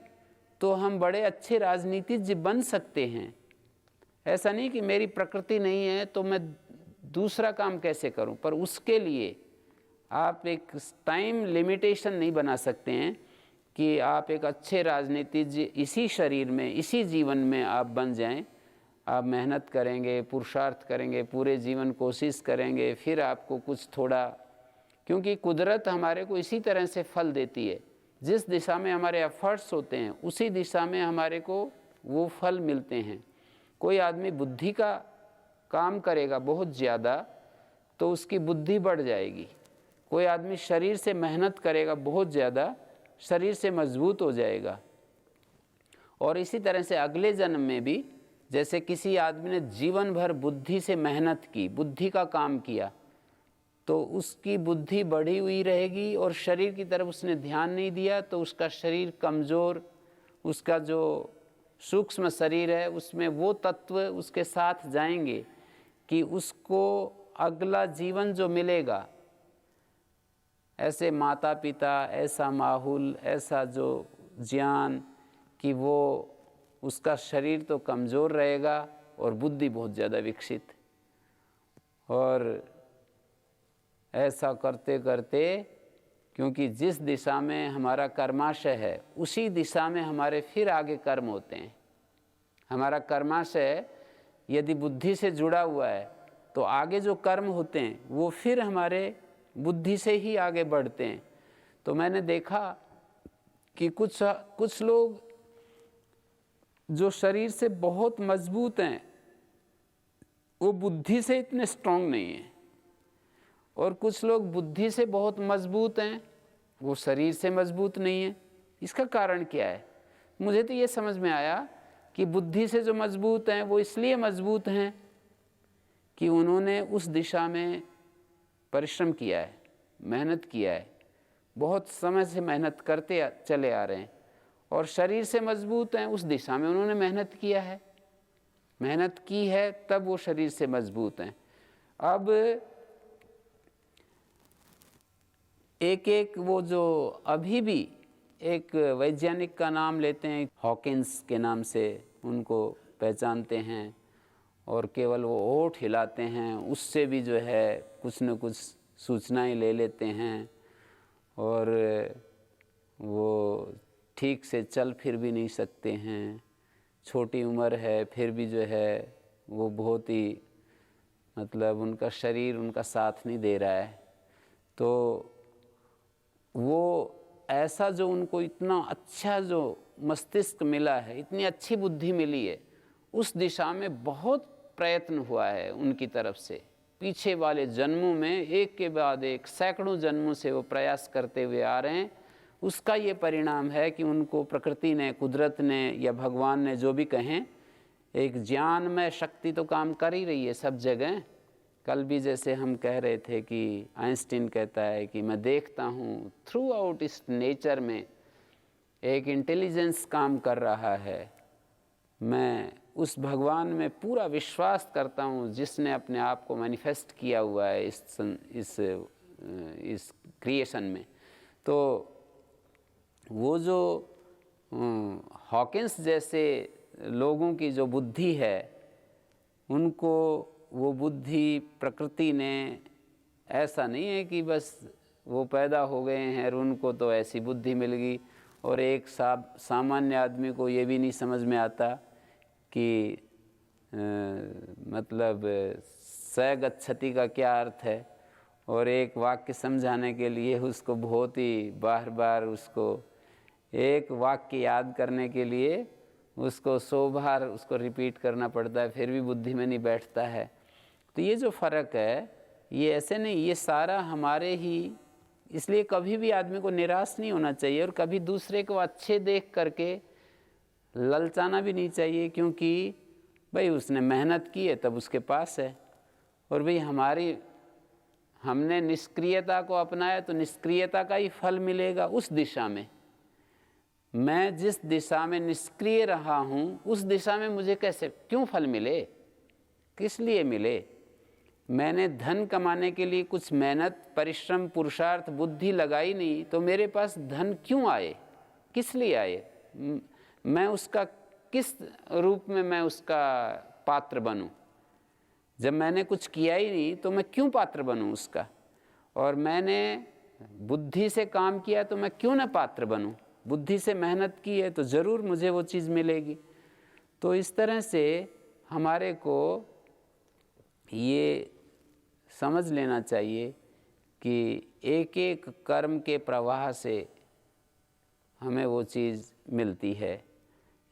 तो हम बड़े अच्छे राजनीतिज्ञ बन सकते हैं। ऐसा नहीं कि मेरी प्रकृति नहीं है तो मैं दूसरा काम कैसे करूं, पर उसके लिए आप एक टाइम लिमिटेशन नहीं बना सकते हैं कि आप एक अच्छे राजनीतिज्ञ इसी शरीर में, इसी जीवन में आप बन जाएं। आप मेहनत करेंगे, पुरुषार्थ करेंगे, पूरे जीवन कोशिश करेंगे, फिर आपको कुछ थोड़ा, क्योंकि कुदरत हमारे को इसी तरह से फल देती है। जिस दिशा में हमारे एफर्ट्स होते हैं उसी दिशा में हमारे को वो फल मिलते हैं। कोई आदमी बुद्धि का काम करेगा बहुत ज़्यादा तो उसकी बुद्धि बढ़ जाएगी। कोई आदमी शरीर से मेहनत करेगा बहुत ज़्यादा, शरीर से मजबूत हो जाएगा। और इसी तरह से अगले जन्म में भी, जैसे किसी आदमी ने जीवन भर बुद्धि से मेहनत की, बुद्धि का काम किया, तो उसकी बुद्धि बढ़ी हुई रहेगी और शरीर की तरफ उसने ध्यान नहीं दिया तो उसका शरीर कमज़ोर, उसका जो सूक्ष्म शरीर है उसमें वो तत्व उसके साथ जाएंगे कि उसको अगला जीवन जो मिलेगा, ऐसे माता पिता, ऐसा माहौल, ऐसा जो ज्ञान, कि वो उसका शरीर तो कमज़ोर रहेगा और बुद्धि बहुत ज़्यादा विकसित। और ऐसा करते करते, क्योंकि जिस दिशा में हमारा कर्माशय है उसी दिशा में हमारे फिर आगे कर्म होते हैं। हमारा कर्माशय यदि बुद्धि से जुड़ा हुआ है तो आगे जो कर्म होते हैं वो फिर हमारे बुद्धि से ही आगे बढ़ते हैं। तो मैंने देखा कि कुछ लोग जो शरीर से बहुत मजबूत हैं वो बुद्धि से इतने स्ट्रांग नहीं हैं, और कुछ लोग बुद्धि से बहुत मजबूत हैं वो शरीर से मजबूत नहीं है। इसका कारण क्या है? मुझे तो ये समझ में आया कि बुद्धि से जो मजबूत हैं वो इसलिए मजबूत हैं कि उन्होंने उस दिशा में परिश्रम किया है, मेहनत किया है, बहुत समय से मेहनत करते चले आ रहे हैं। और शरीर से मजबूत हैं, उस दिशा में उन्होंने मेहनत किया है, मेहनत की है, तब वो शरीर से मजबूत हैं। अब एक वो जो अभी भी एक वैज्ञानिक का नाम लेते हैं, हॉकिंस के नाम से उनको पहचानते हैं, और केवल वो ओठ हिलाते हैं, उससे भी जो है कुछ न कुछ सूचनाएं ले लेते हैं, और वो ठीक से चल फिर भी नहीं सकते हैं। छोटी उम्र है फिर भी जो है वो बहुत ही, मतलब उनका शरीर उनका साथ नहीं दे रहा है। तो वो ऐसा जो उनको इतना अच्छा जो मस्तिष्क मिला है, इतनी अच्छी बुद्धि मिली है, उस दिशा में बहुत प्रयत्न हुआ है उनकी तरफ से। पीछे वाले जन्मों में एक के बाद एक सैकड़ों जन्मों से वो प्रयास करते हुए आ रहे हैं। उसका ये परिणाम है कि उनको प्रकृति ने, कुदरत ने या भगवान ने, जो भी कहें, एक ज्ञानमय शक्ति तो काम कर ही रही है सब जगह। कल भी जैसे हम कह रहे थे कि आइंस्टीन कहता है कि मैं देखता हूँ थ्रू आउट इस नेचर में एक इंटेलिजेंस काम कर रहा है। मैं उस भगवान में पूरा विश्वास करता हूँ जिसने अपने आप को मैनिफेस्ट किया हुआ है इस क्रिएशन में, तो वो जो हॉकिंस जैसे लोगों की जो बुद्धि है, उनको वो बुद्धि प्रकृति ने, ऐसा नहीं है कि बस वो पैदा हो गए हैं और उनको तो ऐसी बुद्धि मिल गई, और एक सामान्य आदमी को ये भी नहीं समझ में आता कि मतलब स गच्छति का क्या अर्थ है, और एक वाक्य समझाने के लिए उसको बहुत ही बार बार उसको एक वाक्य याद करने के लिए उसको 100 बार उसको रिपीट करना पड़ता है, फिर भी बुद्धि में नहीं बैठता है। तो ये जो फ़र्क है, ये ऐसे नहीं, ये सारा हमारे ही, इसलिए कभी भी आदमी को निराश नहीं होना चाहिए और कभी दूसरे को अच्छे देख करके ललचाना भी नहीं चाहिए, क्योंकि भाई उसने मेहनत की है तब उसके पास है, और भाई हमने निष्क्रियता को अपनाया तो निष्क्रियता का ही फल मिलेगा उस दिशा में। मैं जिस दिशा में निष्क्रिय रहा हूँ उस दिशा में मुझे कैसे क्यों फल मिले, किस लिए मिले? मैंने धन कमाने के लिए कुछ मेहनत, परिश्रम, पुरुषार्थ, बुद्धि लगाई नहीं, तो मेरे पास धन क्यों आए, किस लिए आए? मैं उसका किस रूप में मैं उसका पात्र बनूं? जब मैंने कुछ किया ही नहीं तो मैं क्यों पात्र बनूं उसका? और मैंने बुद्धि से काम किया तो मैं क्यों ना पात्र बनूं? बुद्धि से मेहनत की है तो ज़रूर मुझे वो चीज़ मिलेगी। तो इस तरह से हमारे को ये समझ लेना चाहिए कि एक एक कर्म के प्रवाह से हमें वो चीज़ मिलती है।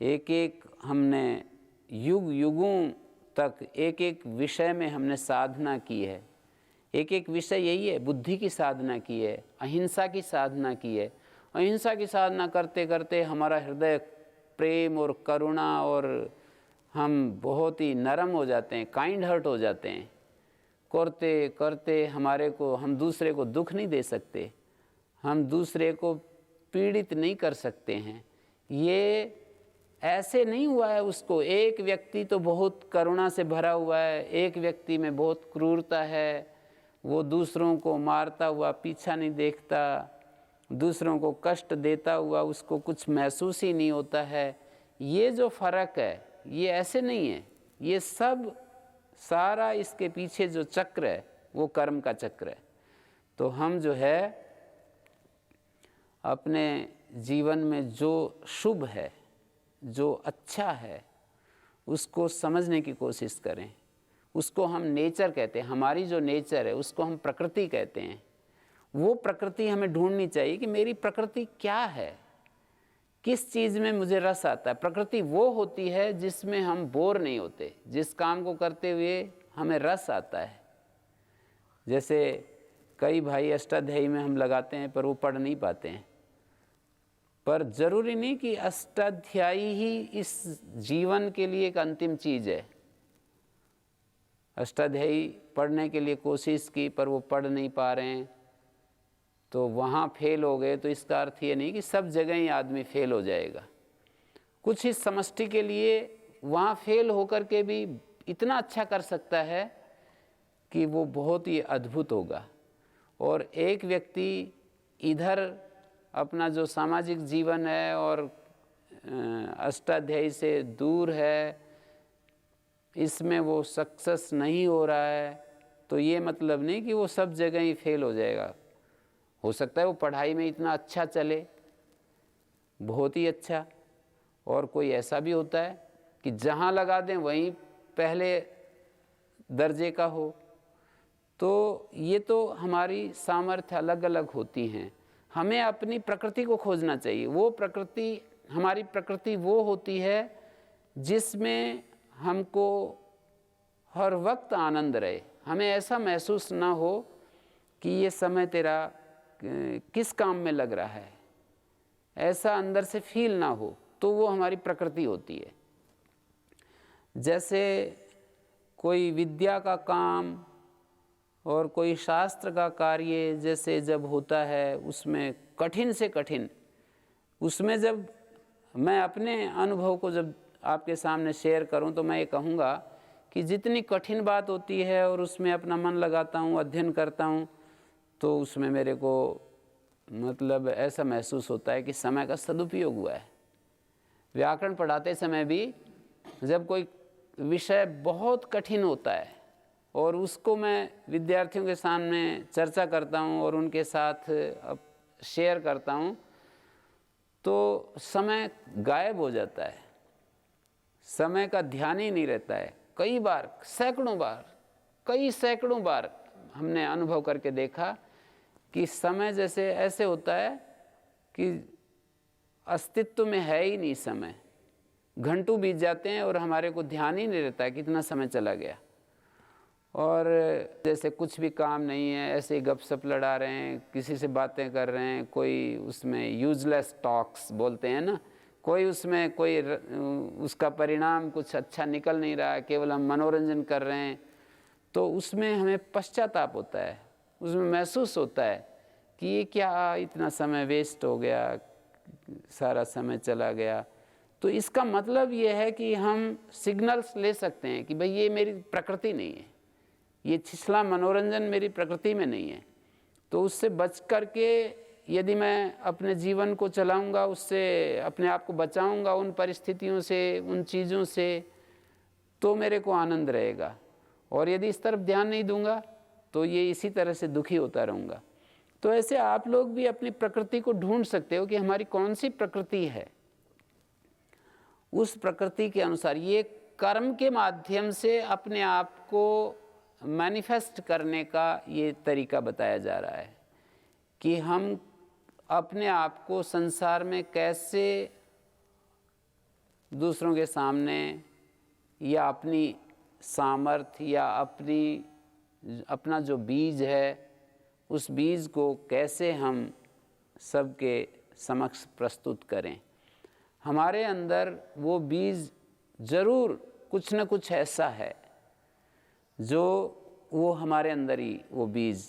एक एक हमने युग युगों तक एक एक विषय में हमने साधना की है। एक एक विषय यही है, बुद्धि की साधना की है, अहिंसा की साधना की है। अहिंसा की साधना करते करते हमारा हृदय प्रेम और करुणा, और हम बहुत ही नरम हो जाते हैं, काइंड हार्ट हो जाते हैं। करते करते हम दूसरे को दुख नहीं दे सकते, हम दूसरे को पीड़ित नहीं कर सकते हैं। ये ऐसे नहीं हुआ है उसको, एक व्यक्ति तो बहुत करुणा से भरा हुआ है, एक व्यक्ति में बहुत क्रूरता है, वो दूसरों को मारता हुआ पीछा नहीं देखता, दूसरों को कष्ट देता हुआ उसको कुछ महसूस ही नहीं होता है। ये जो फ़र्क है ये ऐसे नहीं है, ये सब सारा इसके पीछे जो चक्र है वो कर्म का चक्र है। तो हम जो है अपने जीवन में जो शुभ है, जो अच्छा है, उसको समझने की कोशिश करें। उसको हम नेचर कहते हैं, हमारी जो नेचर है उसको हम प्रकृति कहते हैं। वो प्रकृति हमें ढूंढनी चाहिए कि मेरी प्रकृति क्या है, किस चीज़ में मुझे रस आता है। प्रकृति वो होती है जिसमें हम बोर नहीं होते, जिस काम को करते हुए हमें रस आता है। जैसे कई भाई अष्टाध्यायी में हम लगाते हैं पर वो पढ़ नहीं पाते हैं, पर ज़रूरी नहीं कि अष्टाध्यायी ही इस जीवन के लिए एक अंतिम चीज़ है। अष्टाध्यायी पढ़ने के लिए कोशिश की पर वो पढ़ नहीं पा रहे हैं तो वहाँ फेल हो गए, तो इसका अर्थ ये नहीं कि सब जगह ही आदमी फेल हो जाएगा। कुछ इस समष्टि के लिए वहाँ फेल होकर के भी इतना अच्छा कर सकता है कि वो बहुत ही अद्भुत होगा। और एक व्यक्ति इधर अपना जो सामाजिक जीवन है और अष्टाध्यायी से दूर है, इसमें वो सक्सेस नहीं हो रहा है, तो ये मतलब नहीं कि वो सब जगह ही फेल हो जाएगा। हो सकता है वो पढ़ाई में इतना अच्छा चले, बहुत ही अच्छा, और कोई ऐसा भी होता है कि जहाँ लगा दें वहीं पहले दर्जे का हो। तो ये तो हमारी सामर्थ्य अलग अलग होती हैं। हमें अपनी प्रकृति को खोजना चाहिए। वो प्रकृति, हमारी प्रकृति वो होती है जिसमें हमको हर वक्त आनंद रहे। हमें ऐसा महसूस ना हो कि ये समय तेरा किस काम में लग रहा है, ऐसा अंदर से फील ना हो, तो वो हमारी प्रकृति होती है। जैसे कोई विद्या का काम और कोई शास्त्र का कार्य जैसे जब होता है, उसमें कठिन से कठिन, उसमें जब मैं अपने अनुभव को जब आपके सामने शेयर करूं तो मैं ये कहूँगा कि जितनी कठिन बात होती है और उसमें अपना मन लगाता हूँ, अध्ययन करता हूँ, तो उसमें मेरे को मतलब ऐसा महसूस होता है कि समय का सदुपयोग हुआ है। व्याकरण पढ़ाते समय भी जब कोई विषय बहुत कठिन होता है और उसको मैं विद्यार्थियों के सामने चर्चा करता हूँ और उनके साथ शेयर करता हूँ, तो समय गायब हो जाता है, समय का ध्यान ही नहीं रहता है। कई बार, कई सैकड़ों बार हमने अनुभव करके देखा कि समय जैसे ऐसे होता है कि अस्तित्व में है ही नहीं समय। घंटों बीत जाते हैं और हमारे को ध्यान ही नहीं रहता है कितना समय चला गया, और जैसे कुछ भी काम नहीं है, ऐसे ही गपशप लड़ा रहे हैं, किसी से बातें कर रहे हैं, कोई उसमें यूजलेस टॉक्स बोलते हैं ना, कोई उसमें कोई उसका परिणाम कुछ अच्छा निकल नहीं रहा है, केवल हम मनोरंजन कर रहे हैं। तो उसमें हमें पश्चाताप होता है, उसमें महसूस होता है कि ये क्या इतना समय वेस्ट हो गया, सारा समय चला गया। तो इसका मतलब ये है कि हम सिग्नल्स ले सकते हैं कि भाई ये मेरी प्रकृति नहीं है, ये छिछला मनोरंजन मेरी प्रकृति में नहीं है। तो उससे बच करके यदि मैं अपने जीवन को चलाऊंगा, उससे अपने आप को बचाऊंगा उन परिस्थितियों से, उन चीज़ों से, तो मेरे को आनंद रहेगा। और यदि इस तरफ ध्यान नहीं दूंगा तो ये इसी तरह से दुखी होता रहूँगा। तो ऐसे आप लोग भी अपनी प्रकृति को ढूंढ सकते हो कि हमारी कौन सी प्रकृति है। उस प्रकृति के अनुसार ये कर्म के माध्यम से अपने आप को मैनिफेस्ट करने का ये तरीका बताया जा रहा है कि हम अपने आप को संसार में कैसे दूसरों के सामने या अपनी सामर्थ्य या अपना जो बीज है, उस बीज को कैसे हम सबके समक्ष प्रस्तुत करें। हमारे अंदर वो बीज ज़रूर कुछ न कुछ ऐसा है जो वो हमारे अंदर ही वो बीज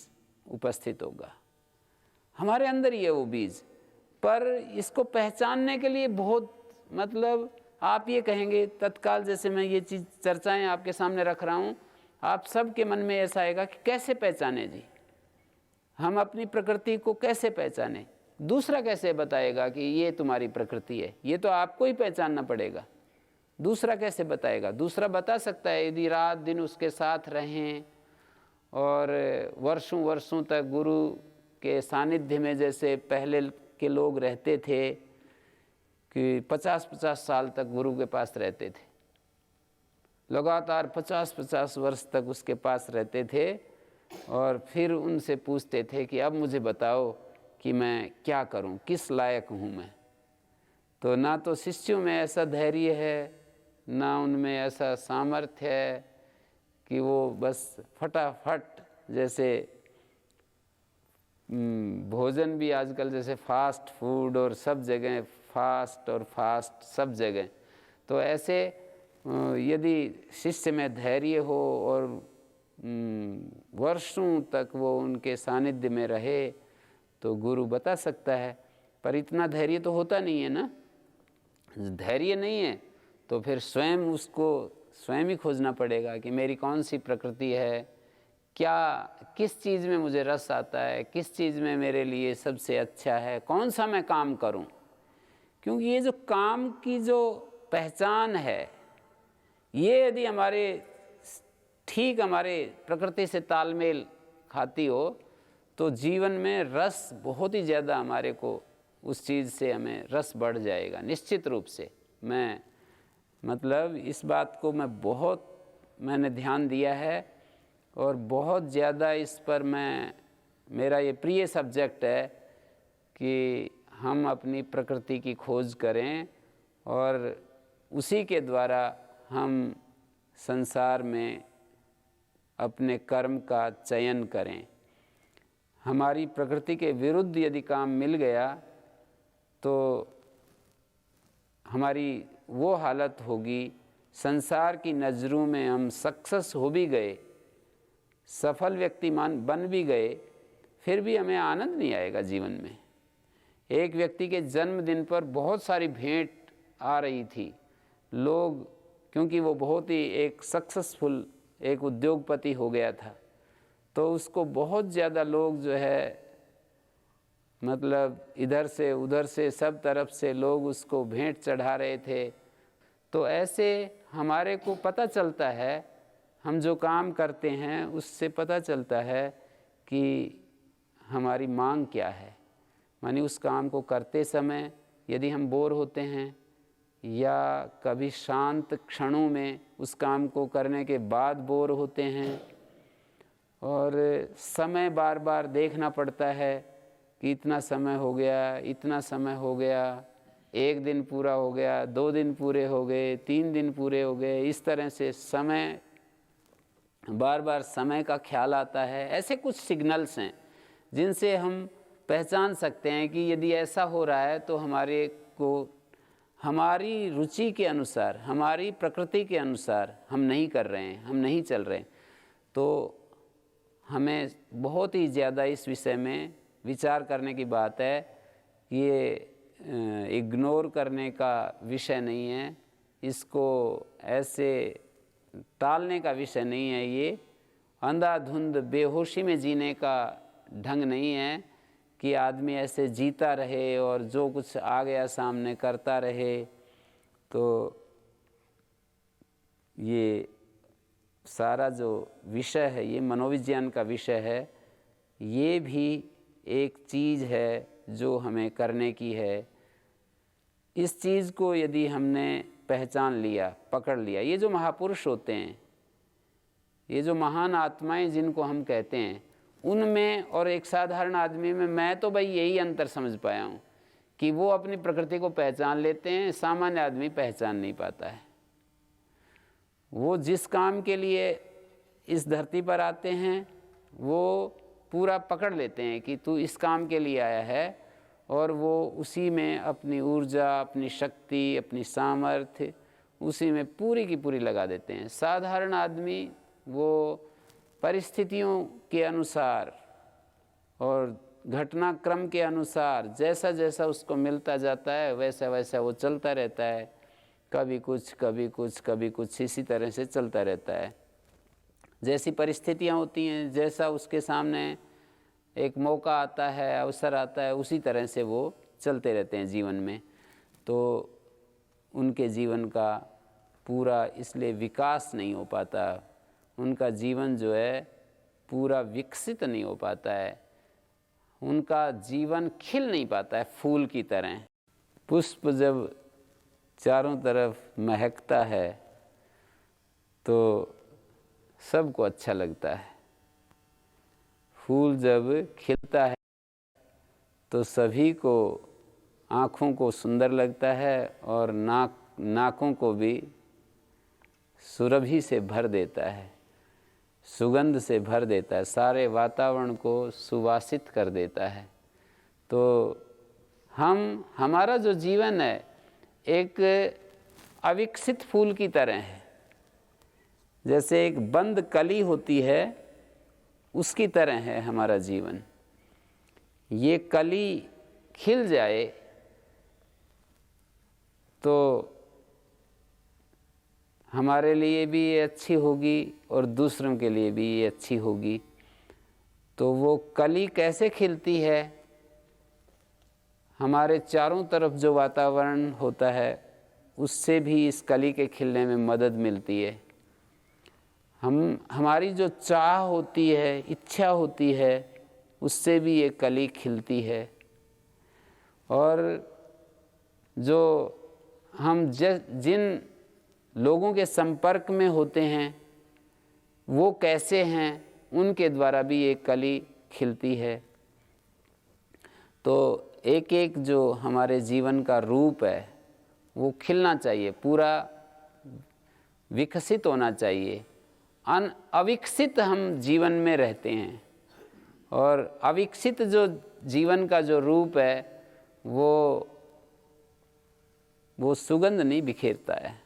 उपस्थित होगा, हमारे अंदर ही है वो बीज। पर इसको पहचानने के लिए बहुत मतलब आप ये कहेंगे तत्काल, जैसे मैं ये चीज़ चर्चाएं आपके सामने रख रहा हूँ, आप सबके मन में ऐसा आएगा कि कैसे पहचाने जी, हम अपनी प्रकृति को कैसे पहचाने, दूसरा कैसे बताएगा कि ये तुम्हारी प्रकृति है, ये तो आपको ही पहचानना पड़ेगा, दूसरा कैसे बताएगा। दूसरा बता सकता है यदि रात दिन उसके साथ रहें और वर्षों वर्षों तक गुरु के सानिध्य में जैसे पहले के लोग रहते थे कि 50-50 साल तक गुरु के पास रहते थे, लगातार 50-50 वर्ष तक उसके पास रहते थे और फिर उनसे पूछते थे कि अब मुझे बताओ कि मैं क्या करूं, किस लायक हूं मैं। तो ना तो शिष्यों में ऐसा धैर्य है, ना उनमें ऐसा सामर्थ्य है कि वो बस फटाफट, जैसे भोजन भी आजकल जैसे फास्ट फूड और सब जगह फास्ट सब जगह, तो ऐसे यदि शिष्य में धैर्य हो और वर्षों तक वो उनके सानिध्य में रहे तो गुरु बता सकता है। पर इतना धैर्य तो होता नहीं है ना, धैर्य नहीं है तो फिर स्वयं उसको स्वयं ही खोजना पड़ेगा कि मेरी कौन सी प्रकृति है, क्या किस चीज़ में मुझे रस आता है, किस चीज़ में मेरे लिए सबसे अच्छा है, कौन सा मैं काम करूं। क्योंकि ये जो काम की जो पहचान है, ये यदि हमारे प्रकृति से तालमेल खाती हो तो जीवन में रस बहुत ही ज़्यादा हमारे को उस चीज़ से हमें रस बढ़ जाएगा निश्चित रूप से। मैं मतलब इस बात को मैंने ध्यान दिया है और बहुत ज़्यादा इस पर मेरा ये प्रिय सब्जेक्ट है कि हम अपनी प्रकृति की खोज करें और उसी के द्वारा हम संसार में अपने कर्म का चयन करें। हमारी प्रकृति के विरुद्ध यदि काम मिल गया तो हमारी वो हालत होगी, संसार की नज़रों में हम सक्सेस हो भी गए, सफल व्यक्ति बन भी गए, फिर भी हमें आनंद नहीं आएगा जीवन में। एक व्यक्ति के जन्मदिन पर बहुत सारी भेंट आ रही थी, लोग, क्योंकि वो बहुत ही एक सक्सेसफुल एक उद्योगपति हो गया था, तो उसको बहुत ज़्यादा लोग जो है मतलब इधर से उधर से सब तरफ से लोग उसको भेंट चढ़ा रहे थे। तो ऐसे हमारे को पता चलता है, हम जो काम करते हैं उससे पता चलता है कि हमारी मांग क्या है। मानी उस काम को करते समय यदि हम बोर होते हैं या कभी शांत क्षणों में उस काम को करने के बाद बोर होते हैं, और समय बार बार देखना पड़ता है कि इतना समय हो गया, इतना समय हो गया, 1 दिन पूरा हो गया, 2 दिन पूरे हो गए, 3 दिन पूरे हो गए, इस तरह से समय बार बार समय का ख्याल आता है। ऐसे कुछ सिग्नल्स हैं जिनसे हम पहचान सकते हैं कि यदि ऐसा हो रहा है तो हमारे को हमारी रुचि के अनुसार, हमारी प्रकृति के अनुसार हम नहीं कर रहे हैं, हम नहीं चल रहे हैं। तो हमें बहुत ही ज़्यादा इस विषय में विचार करने की बात है कि ये इग्नोर करने का विषय नहीं है, इसको ऐसे टालने का विषय नहीं है, ये अंधाधुंध बेहोशी में जीने का ढंग नहीं है कि आदमी ऐसे जीता रहे और जो कुछ आ गया सामने करता रहे। तो ये सारा जो विषय है, ये मनोविज्ञान का विषय है, ये भी एक चीज़ है जो हमें करने की है। इस चीज़ को यदि हमने पहचान लिया, पकड़ लिया, ये जो महापुरुष होते हैं, ये जो महान आत्माएं जिनको हम कहते हैं, उनमें और एक साधारण आदमी में मैं तो भाई यही अंतर समझ पाया हूँ कि वो अपनी प्रकृति को पहचान लेते हैं, सामान्य आदमी पहचान नहीं पाता है। वो जिस काम के लिए इस धरती पर आते हैं वो पूरा पकड़ लेते हैं कि तू इस काम के लिए आया है, और वो उसी में अपनी ऊर्जा, अपनी शक्ति, अपनी सामर्थ्य उसी में पूरी की पूरी लगा देते हैं। साधारण आदमी वो परिस्थितियों के अनुसार और घटनाक्रम के अनुसार जैसा जैसा उसको मिलता जाता है वैसा वैसा वो चलता रहता है, कभी कुछ कभी कुछ कभी कुछ, इसी तरह से चलता रहता है। जैसी परिस्थितियाँ होती हैं, जैसा उसके सामने एक मौका आता है, अवसर आता है, उसी तरह से वो चलते रहते हैं जीवन में। तो उनके जीवन का पूरा इसलिए विकास नहीं हो पाता, उनका जीवन जो है पूरा विकसित नहीं हो पाता है, उनका जीवन खिल नहीं पाता है फूल की तरह। पुष्प जब चारों तरफ महकता है तो सबको अच्छा लगता है, फूल जब खिलता है तो सभी को आँखों को सुंदर लगता है और नाकों को भी सुरभि से भर देता है, सुगंध से भर देता है, सारे वातावरण को सुवासित कर देता है। तो हमारा जो जीवन है एक अविकसित फूल की तरह है, जैसे एक बंद कली होती है उसकी तरह है हमारा जीवन। ये कली खिल जाए तो हमारे लिए भी ये अच्छी होगी और दूसरों के लिए भी ये अच्छी होगी। तो वो कली कैसे खिलती है, हमारे चारों तरफ जो वातावरण होता है उससे भी इस कली के खिलने में मदद मिलती है। हमारी जो चाह होती है, इच्छा होती है, उससे भी ये कली खिलती है। और जो हम जिन लोगों के संपर्क में होते हैं वो कैसे हैं, उनके द्वारा भी ये कली खिलती है। तो एक एक जो हमारे जीवन का रूप है वो खिलना चाहिए, पूरा विकसित होना चाहिए। अविकसित हम जीवन में रहते हैं, और अविकसित जो जीवन का जो रूप है वो सुगंध नहीं बिखेरता है।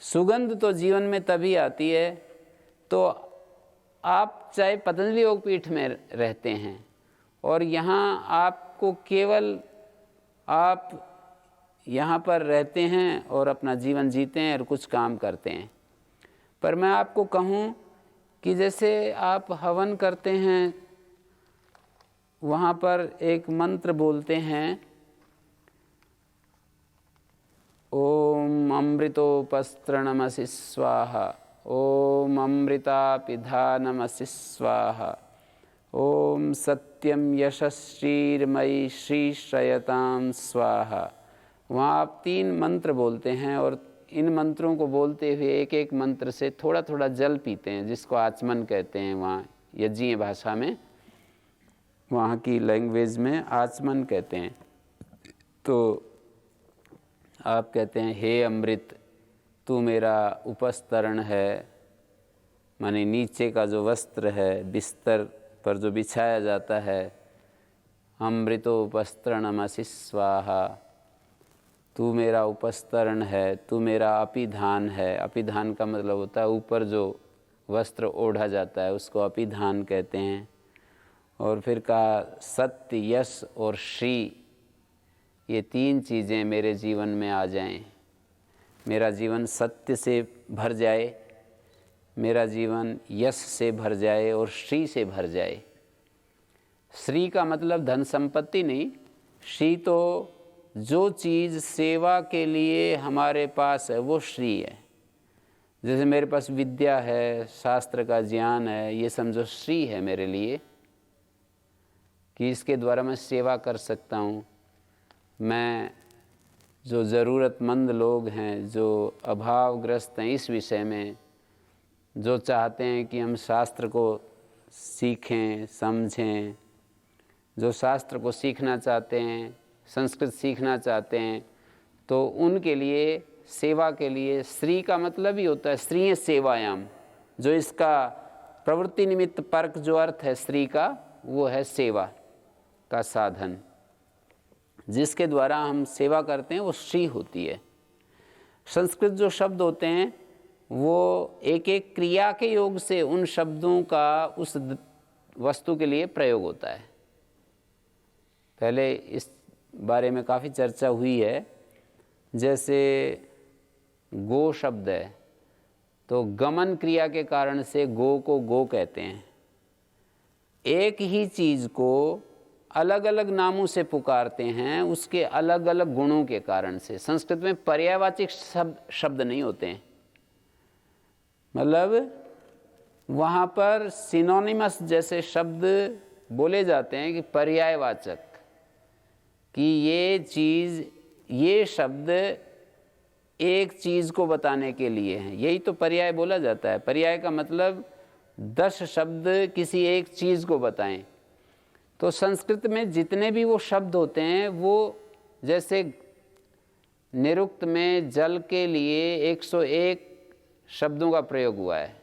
सुगंध तो जीवन में तभी आती है, तो आप चाहे पतंजलि योगपीठ में रहते हैं और यहाँ आपको केवल आप यहाँ पर रहते हैं और अपना जीवन जीते हैं और कुछ काम करते हैं। पर मैं आपको कहूँ कि जैसे आप हवन करते हैं, वहाँ पर एक मंत्र बोलते हैं, ओम अमृतोपस्त्रणमसि स्वाहा, ओम अमृतापिधानमसि स्वाहा, ओम सत्यम यशस्श्रीर्मयी श्रीश्रयतां स्वाहा। वहाँ आप 3 मंत्र बोलते हैं और इन मंत्रों को बोलते हुए एक एक मंत्र से थोड़ा थोड़ा जल पीते हैं, जिसको आचमन कहते हैं वहाँ यज्ञीय भाषा में, वहाँ की लैंग्वेज में आचमन कहते हैं। तो आप कहते हैं, हे अमृत, तू मेरा उपस्तरण है, माने नीचे का जो वस्त्र है, बिस्तर पर जो बिछाया जाता है, अमृतोपस्तरणमसि स्वाहा, तू मेरा उपस्तरण है, तू मेरा अपिधान है। अपिधान का मतलब होता है ऊपर जो वस्त्र ओढ़ा जाता है, उसको अपिधान कहते हैं। और फिर कहा, सत्य, यश और श्री, ये 3 चीज़ें मेरे जीवन में आ जाएं। मेरा जीवन सत्य से भर जाए, मेरा जीवन यश से भर जाए और श्री से भर जाए। श्री का मतलब धन संपत्ति नहीं, श्री तो जो चीज़ सेवा के लिए हमारे पास है वो श्री है। जैसे मेरे पास विद्या है, शास्त्र का ज्ञान है, ये समझो श्री है मेरे लिए, कि इसके द्वारा मैं सेवा कर सकता हूँ। मैं जो ज़रूरतमंद लोग हैं, जो अभावग्रस्त हैं इस विषय में, जो चाहते हैं कि हम शास्त्र को सीखें समझें, जो शास्त्र को सीखना चाहते हैं, संस्कृत सीखना चाहते हैं, तो उनके लिए सेवा के लिए श्री का मतलब ही होता है श्रीय सेवायाम। जो इसका प्रवृत्ति निमित्त परक जो अर्थ है श्री का, वो है सेवा का साधन। जिसके द्वारा हम सेवा करते हैं वो श्री होती है। संस्कृत जो शब्द होते हैं वो एक एक क्रिया के योग से उन शब्दों का उस वस्तु के लिए प्रयोग होता है। पहले इस बारे में काफ़ी चर्चा हुई है। जैसे गो शब्द है, तो गमन क्रिया के कारण से गो को गो कहते हैं। एक ही चीज़ को अलग अलग नामों से पुकारते हैं, उसके अलग अलग गुणों के कारण से। संस्कृत में पर्यायवाची शब्द नहीं होते हैं, मतलब वहाँ पर सिनोनिमस जैसे शब्द बोले जाते हैं कि पर्यायवाचक, कि ये चीज़, ये शब्द एक चीज़ को बताने के लिए हैं। यही तो पर्याय बोला जाता है। पर्याय का मतलब 10 शब्द किसी एक चीज़ को बताएं। तो संस्कृत में जितने भी वो शब्द होते हैं, वो जैसे निरुक्त में जल के लिए 101 शब्दों का प्रयोग हुआ है।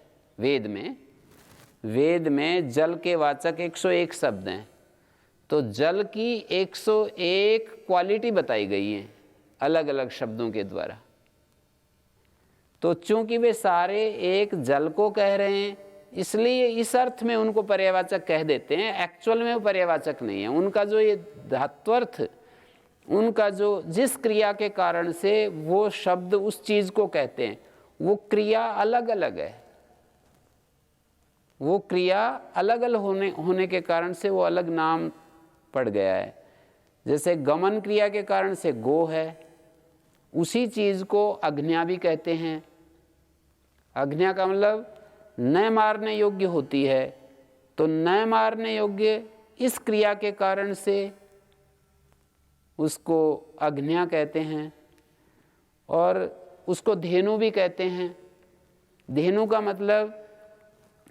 वेद में जल के वाचक 101 शब्द हैं। तो जल की 101 क्वालिटी बताई गई है अलग अलग शब्दों के द्वारा। तो चूंकि वे सारे एक जल को कह रहे हैं, इसलिए इस अर्थ में उनको पर्यायवाचक कह देते हैं। एक्चुअल में वो पर्यायवाचक नहीं है। उनका जो ये धात्वर्थ, उनका जो जिस क्रिया के कारण से वो शब्द उस चीज़ को कहते हैं, वो क्रिया अलग अलग है। वो क्रिया अलग अलग होने के कारण से वो अलग नाम पड़ गया है। जैसे गमन क्रिया के कारण से गो है, उसी चीज़ को अग्न्या भी कहते हैं। अग्न्या का मतलब न मारने योग्य होती है, तो न मारने योग्य इस क्रिया के कारण से उसको अग्न्या कहते हैं। और उसको धेनु भी कहते हैं। धेनु का मतलब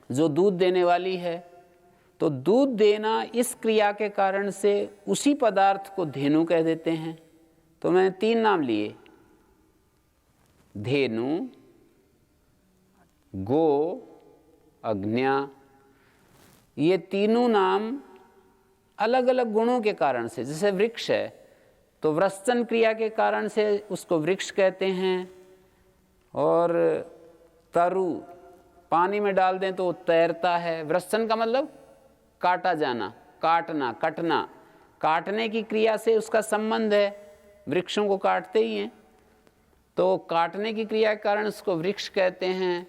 जो दूध देने वाली है, तो दूध देना इस क्रिया के कारण से उसी पदार्थ को धेनु कह देते हैं। तो मैंने 3 नाम लिए, धेनु, गो, अग्न्या। ये तीनों नाम अलग अलग गुणों के कारण से, जैसे वृक्ष है तो वृश्चन क्रिया के कारण से उसको वृक्ष कहते हैं। और तरु पानी में डाल दें तो तैरता है। वृश्चन का मतलब काटा जाना, काटना, कटना, काटने की क्रिया से उसका संबंध है। वृक्षों को काटते ही हैं, तो काटने की क्रिया के कारण उसको वृक्ष कहते हैं।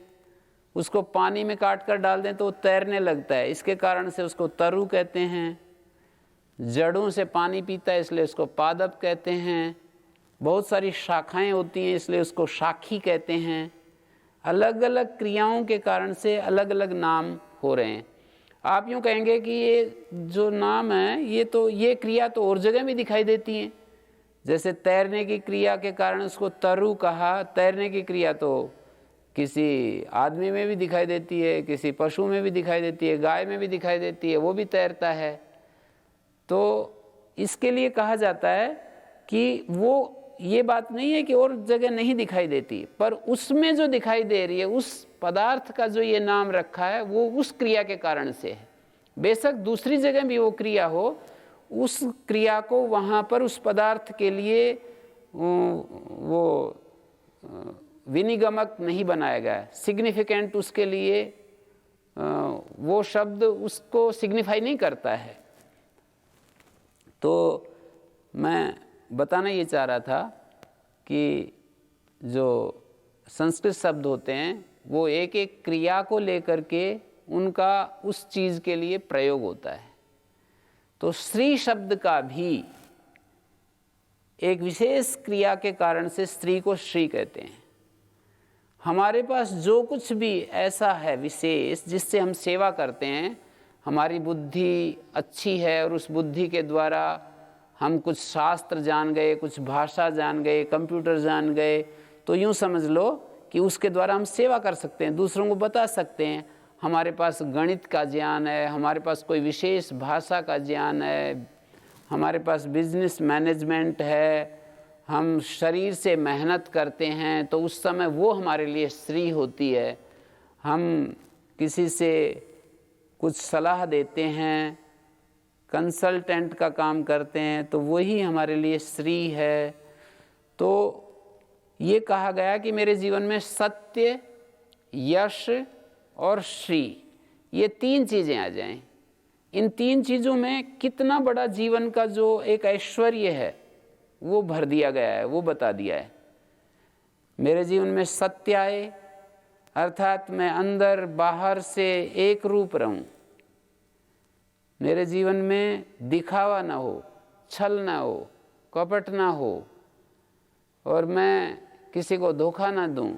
उसको पानी में काट कर डाल दें तो वो तैरने लगता है, इसके कारण से उसको तरु कहते हैं। जड़ों से पानी पीता है इसलिए उसको पादप कहते हैं। बहुत सारी शाखाएं होती हैं इसलिए उसको शाखी कहते हैं। अलग अलग क्रियाओं के कारण से अलग अलग नाम हो रहे हैं। आप यूँ कहेंगे कि ये जो नाम है ये क्रिया तो और जगह भी दिखाई देती हैं। जैसे तैरने की क्रिया के कारण उसको तरु कहा, तैरने की क्रिया तो किसी आदमी में भी दिखाई देती है, किसी पशु में भी दिखाई देती है, गाय में भी दिखाई देती है, वो भी तैरता है। तो इसके लिए कहा जाता है कि वो ये बात नहीं है कि और जगह नहीं दिखाई देती, पर उसमें जो दिखाई दे रही है उस पदार्थ का जो ये नाम रखा है वो उस क्रिया के कारण से है। बेशक दूसरी जगह भी वो क्रिया हो, उस क्रिया को वहाँ पर उस पदार्थ के लिए वो विनिगमक नहीं बनाया गया है, सिग्निफिकेंट उसके लिए वो शब्द उसको सिग्निफाई नहीं करता है। तो मैं बताना ये चाह रहा था कि जो संस्कृत शब्द होते हैं वो एक एक क्रिया को लेकर के उनका उस चीज़ के लिए प्रयोग होता है। तो स्त्री शब्द का भी एक विशेष क्रिया के कारण से स्त्री को श्री कहते हैं। हमारे पास जो कुछ भी ऐसा है विशेष जिससे हम सेवा करते हैं, हमारी बुद्धि अच्छी है और उस बुद्धि के द्वारा हम कुछ शास्त्र जान गए, कुछ भाषा जान गए, कंप्यूटर जान गए, तो यूँ समझ लो कि उसके द्वारा हम सेवा कर सकते हैं, दूसरों को बता सकते हैं। हमारे पास गणित का ज्ञान है, हमारे पास कोई विशेष भाषा का ज्ञान है, हमारे पास बिजनेस मैनेजमेंट है, हम शरीर से मेहनत करते हैं, तो उस समय वो हमारे लिए स्त्री होती है। हम किसी से कुछ सलाह देते हैं, कंसल्टेंट का काम करते हैं, तो वही हमारे लिए स्त्री है। तो ये कहा गया कि मेरे जीवन में सत्य, यश और श्री, ये तीन चीज़ें आ जाएं। इन तीन चीज़ों में कितना बड़ा जीवन का जो एक ऐश्वर्य है वो भर दिया गया है, वो बता दिया है। मेरे जीवन में सत्य आए, अर्थात मैं अंदर बाहर से एक रूप रहूं। मेरे जीवन में दिखावा ना हो, छल ना हो, कपट ना हो, और मैं किसी को धोखा ना दूं।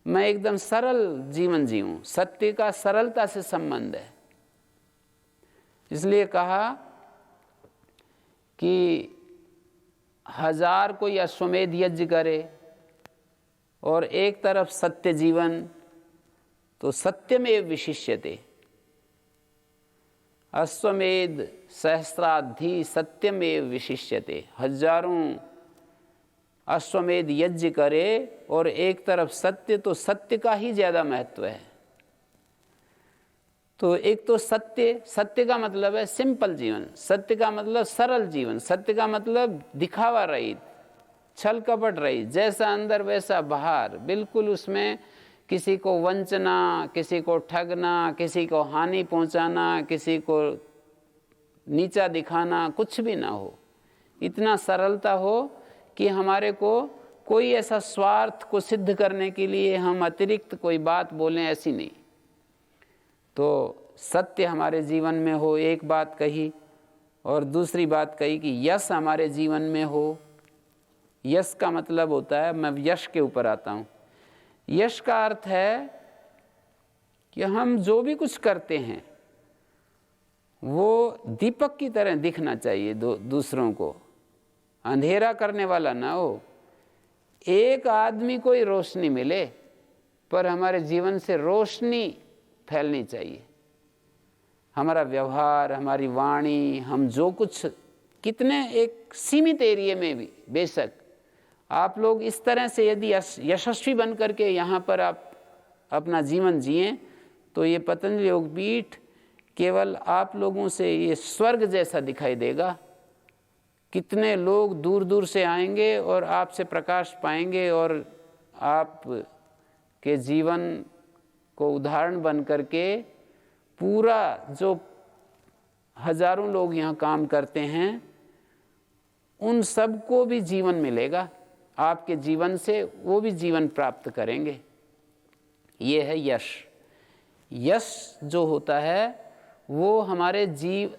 मैं एकदम सरल जीवन जीऊं। सत्य का सरलता से संबंध है। इसलिए कहा कि 1000 कोई अश्वमेध यज्ञ करे और एक तरफ सत्य जीवन, तो सत्यमेव विशिष्यते। अश्वमेध सहस्राधि सत्यमेव विशिष्यते। 1000 अश्वमेध यज्ञ करे और एक तरफ सत्य, तो सत्य का ही ज़्यादा महत्व है। तो एक तो सत्य का मतलब है सिंपल जीवन, सत्य का मतलब सरल जीवन, सत्य का मतलब दिखावा रहित, छल कपट रहित, जैसा अंदर वैसा बाहर, बिल्कुल उसमें किसी को वंचना, किसी को ठगना, किसी को हानि पहुंचाना, किसी को नीचा दिखाना कुछ भी ना हो। इतना सरलता हो कि हमारे को कोई ऐसा स्वार्थ को सिद्ध करने के लिए हम अतिरिक्त कोई बात बोलें, ऐसी नहीं। तो सत्य हमारे जीवन में हो, एक बात कही, और दूसरी बात कही कि यश हमारे जीवन में हो। यश का मतलब होता है, मैं यश के ऊपर आता हूँ। यश का अर्थ है कि हम जो भी कुछ करते हैं वो दीपक की तरह दिखना चाहिए दूसरों को, अंधेरा करने वाला ना हो। एक आदमी को ही रोशनी मिले, पर हमारे जीवन से रोशनी फैलनी चाहिए। हमारा व्यवहार, हमारी वाणी, हम जो कुछ, कितने एक सीमित एरिया में भी, बेशक आप लोग इस तरह से यदि यशस्वी बन करके यहाँ पर आप अपना जीवन जिएं, तो ये पतंजलि योगपीठ केवल आप लोगों से ये स्वर्ग जैसा दिखाई देगा। कितने लोग दूर दूर से आएंगे और आपसे प्रकाश पाएंगे, और आप के जीवन को उदाहरण बन करके पूरा जो 1000 लोग यहाँ काम करते हैं उन सब को भी जीवन मिलेगा, आपके जीवन से वो भी जीवन प्राप्त करेंगे। ये है यश। यश जो होता है वो हमारे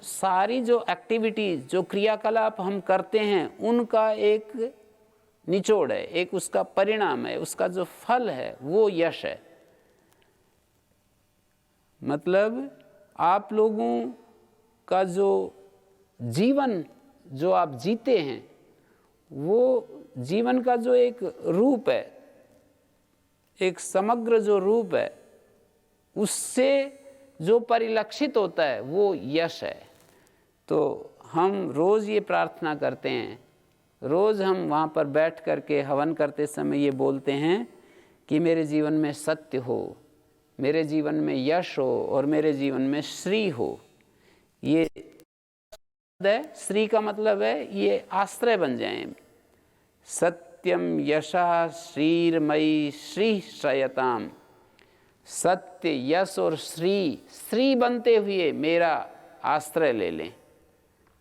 सारी जो एक्टिविटीज़, जो क्रियाकलाप हम करते हैं, उनका एक निचोड़ है, एक उसका परिणाम है, उसका जो फल है वो यश है। मतलब आप लोगों का जो जीवन जो आप जीते हैं, वो जीवन का जो एक रूप है, एक समग्र जो रूप है, उससे जो परिलक्षित होता है वो यश है। तो हम रोज़ ये प्रार्थना करते हैं, रोज़ हम वहाँ पर बैठ करके हवन करते समय ये बोलते हैं कि मेरे जीवन में सत्य हो, मेरे जीवन में यश हो और मेरे जीवन में श्री हो। ये है, श्री का मतलब है ये आश्रय बन जाएं। सत्यम यशः श्रीर्मयी श्री श्रयताम। सत्य, यश और श्री बनते हुए मेरा आश्रय ले लें,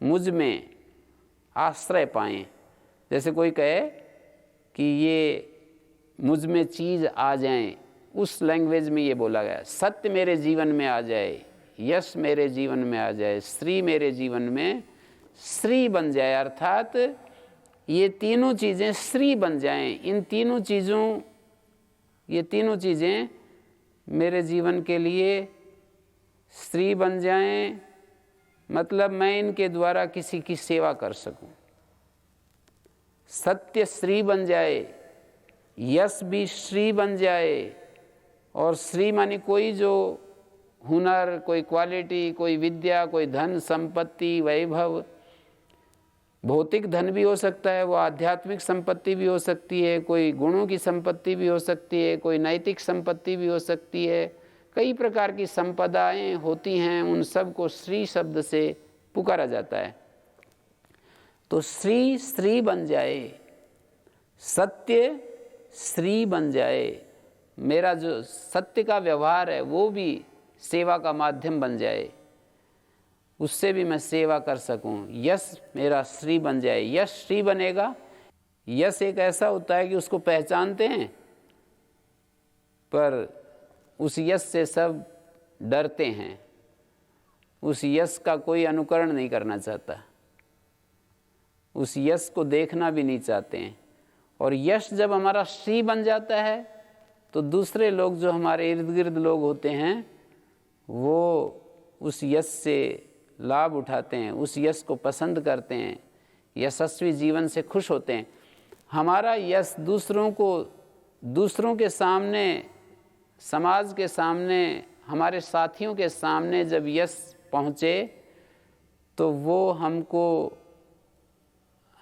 मुझ में आश्रय पाएं। जैसे कोई कहे कि ये मुझ में चीज़ आ जाए, उस लैंग्वेज में ये बोला गया। सत्य मेरे जीवन में आ जाए, यश मेरे जीवन में आ जाए, श्री मेरे जीवन में श्री बन जाए, अर्थात ये तीनों चीज़ें श्री बन जाएं। इन तीनों चीज़ों, ये तीनों चीज़ें मेरे जीवन के लिए श्री बन जाएं, मतलब मैं इनके द्वारा किसी की सेवा कर सकूं। सत्य श्री बन जाए, यश भी श्री बन जाए, और श्री माने कोई जो हुनर, कोई क्वालिटी, कोई विद्या, कोई धन संपत्ति, वैभव, भौतिक धन भी हो सकता है, वो आध्यात्मिक संपत्ति भी हो सकती है, कोई गुणों की संपत्ति भी हो सकती है, कोई नैतिक संपत्ति भी हो सकती है, कई प्रकार की संपदाएं होती हैं। उन सब को श्री शब्द से पुकारा जाता है। तो श्री बन जाए, सत्य श्री बन जाए, मेरा जो सत्य का व्यवहार है वो भी सेवा का माध्यम बन जाए, उससे भी मैं सेवा कर सकूं। यश मेरा श्री बन जाए, यश श्री बनेगा। यश एक ऐसा होता है कि उसको पहचानते हैं, पर उस यश से सब डरते हैं, उस यश का कोई अनुकरण नहीं करना चाहता, उस यश को देखना भी नहीं चाहते हैं। और यश जब हमारा श्री बन जाता है तो दूसरे लोग जो हमारे इर्द गिर्द लोग होते हैं वो उस यश से लाभ उठाते हैं, उस यश को पसंद करते हैं, यशस्वी जीवन से खुश होते हैं। हमारा यश दूसरों के सामने, समाज के सामने, हमारे साथियों के सामने जब यश पहुँचे तो वो हमको,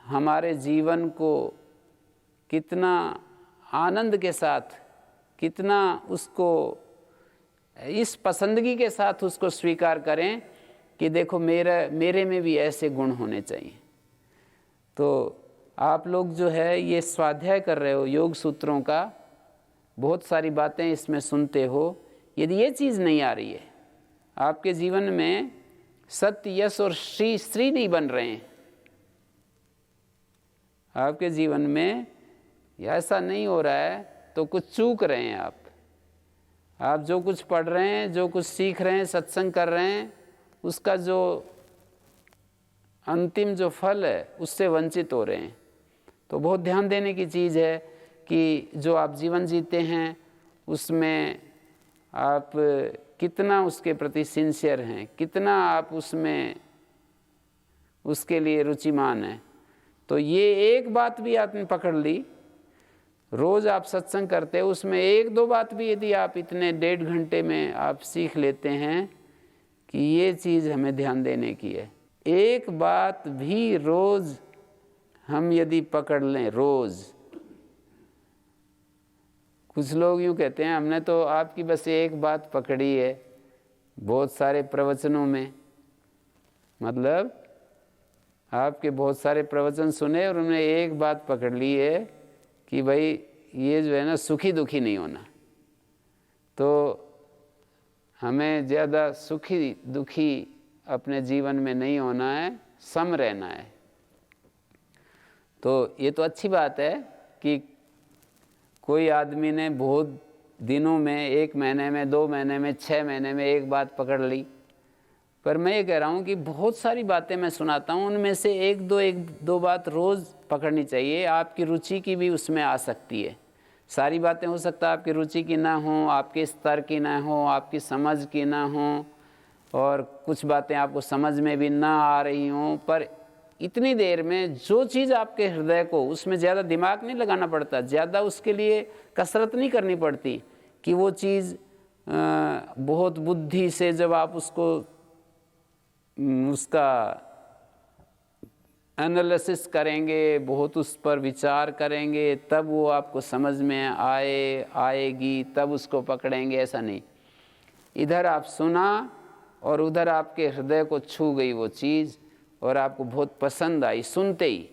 हमारे जीवन को कितना आनंद के साथ, कितना उसको इस पसंदगी के साथ उसको स्वीकार करें कि देखो मेरे में भी ऐसे गुण होने चाहिए। तो आप लोग जो है ये स्वाध्याय कर रहे हो योग सूत्रों का, बहुत सारी बातें इसमें सुनते हो। यदि ये चीज़ नहीं आ रही है आपके जीवन में, सत्य, यश और श्री नहीं बन रहे हैं आपके जीवन में, ऐसा नहीं हो रहा है, तो कुछ चूक रहे हैं आप जो कुछ पढ़ रहे हैं, जो कुछ सीख रहे हैं, सत्संग कर रहे हैं, उसका जो अंतिम जो फल है उससे वंचित हो रहे हैं। तो बहुत ध्यान देने की चीज़ है कि जो आप जीवन जीते हैं उसमें आप कितना उसके प्रति सिंसियर हैं, कितना आप उसमें उसके लिए रुचिमान हैं। तो ये एक बात भी आपने पकड़ ली, रोज़ आप सत्संग करते हो, उसमें एक दो बात भी यदि आप इतने 1.5 घंटे में आप सीख लेते हैं कि ये चीज़ हमें ध्यान देने की है, एक बात भी रोज़ हम यदि पकड़ लें, रोज़। कुछ लोग यूँ कहते हैं हमने तो आपकी बस एक बात पकड़ी है बहुत सारे प्रवचनों में, मतलब आपके बहुत सारे प्रवचन सुने और उन्होंने एक बात पकड़ ली है कि भाई ये जो है ना सुखी दुखी नहीं होना। तो हमें ज़्यादा सुखी दुखी अपने जीवन में नहीं होना है, सम रहना है। तो ये तो अच्छी बात है कि कोई आदमी ने बहुत दिनों में, 1 महीने में, 2 महीने में, 6 महीने में एक बात पकड़ ली। पर मैं ये कह रहा हूँ कि बहुत सारी बातें मैं सुनाता हूँ, उनमें से एक दो बात रोज़ पकड़नी चाहिए। आपकी रुचि की भी उसमें आ सकती है। सारी बातें हो सकता है आपकी रुचि की ना हो, आपके स्तर की ना हो, आपकी समझ की ना हो, और कुछ बातें आपको समझ में भी ना आ रही हों। पर इतनी देर में जो चीज़ आपके हृदय को, उसमें ज़्यादा दिमाग नहीं लगाना पड़ता, ज़्यादा उसके लिए कसरत नहीं करनी पड़ती कि वो चीज़ बहुत बुद्धि से जब आप उसका एनालिसिस करेंगे, बहुत उस पर विचार करेंगे, तब वो आपको समझ में आएगी, तब उसको पकड़ेंगे। ऐसा नहीं, इधर आप सुना और उधर आपके हृदय को छू गई वो चीज़ और आपको बहुत पसंद आई सुनते ही,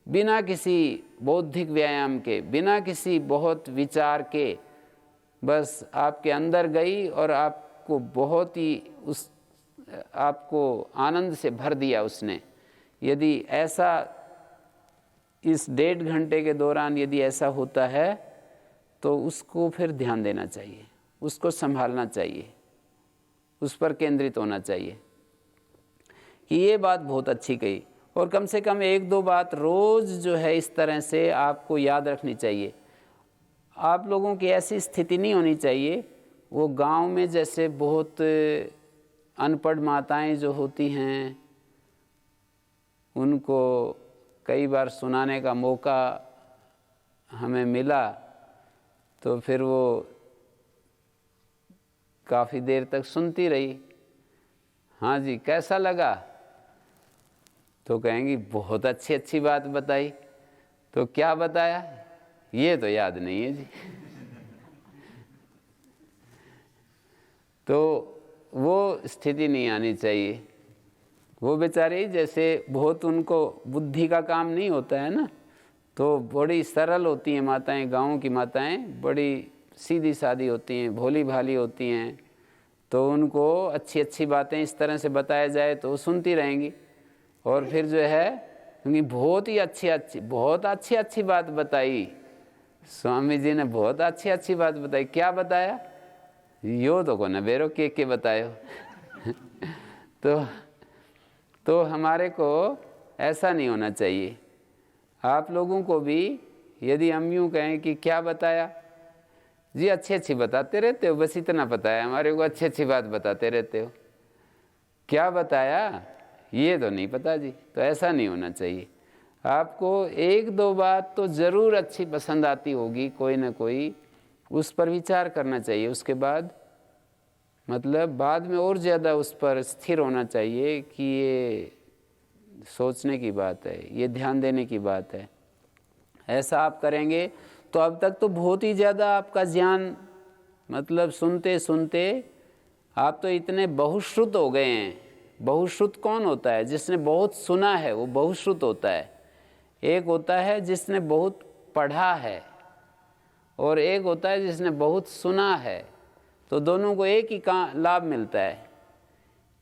बिना किसी बौद्धिक व्यायाम के, बिना किसी बहुत विचार के, बस आपके अंदर गई और आपको बहुत ही आपको आनंद से भर दिया उसने। यदि ऐसा इस 1.5 घंटे के दौरान यदि ऐसा होता है तो उसको फिर ध्यान देना चाहिए, उसको संभालना चाहिए, उस पर केंद्रित होना चाहिए कि ये बात बहुत अच्छी कही। और कम से कम 1-2 बात रोज़ जो है इस तरह से आपको याद रखनी चाहिए। आप लोगों की ऐसी स्थिति नहीं होनी चाहिए, वो गांव में जैसे बहुत अनपढ़ माताएं जो होती हैं, उनको कई बार सुनाने का मौका हमें मिला तो फिर वो काफ़ी देर तक सुनती रही। हाँ जी, कैसा लगा? तो कहेंगी बहुत अच्छी बात बताई। तो क्या बताया ये तो याद नहीं है जी। तो वो स्थिति नहीं आनी चाहिए। वो बेचारी जैसे बहुत उनको बुद्धि का काम नहीं होता है ना, तो बड़ी सरल होती हैं माताएं, गाँव की माताएं बड़ी सीधी सादी होती हैं, भोली भाली होती हैं। तो उनको अच्छी बातें इस तरह से बताया जाए तो वो सुनती रहेंगी। और फिर जो है, क्योंकि बहुत ही बहुत अच्छी बात बताई, स्वामी जी ने बहुत अच्छी बात बताई। क्या बताया? यो तो को न बेरो के बतायो। तो हमारे को ऐसा नहीं होना चाहिए। आप लोगों को भी यदि हम यूँ कहें कि क्या बताया जी, अच्छी बताते रहते हो, बस इतना पता है हमारे को, अच्छी बात बताते रहते हो, क्या बताया ये तो नहीं पता जी। तो ऐसा नहीं होना चाहिए। आपको 1-2 बात तो ज़रूर अच्छी पसंद आती होगी, कोई ना कोई, उस पर विचार करना चाहिए। उसके बाद मतलब बाद में और ज़्यादा उस पर स्थिर होना चाहिए कि ये सोचने की बात है, ये ध्यान देने की बात है। ऐसा आप करेंगे तो अब तक तो बहुत ही ज़्यादा आपका ज्ञान, मतलब सुनते सुनते आप तो इतने बहुश्रुत हो गए हैं। बहुश्रुत कौन होता है? जिसने बहुत सुना है वो बहुश्रुत होता है। एक होता है जिसने बहुत पढ़ा है और एक होता है जिसने बहुत सुना है। तो दोनों को एक ही लाभ मिलता है।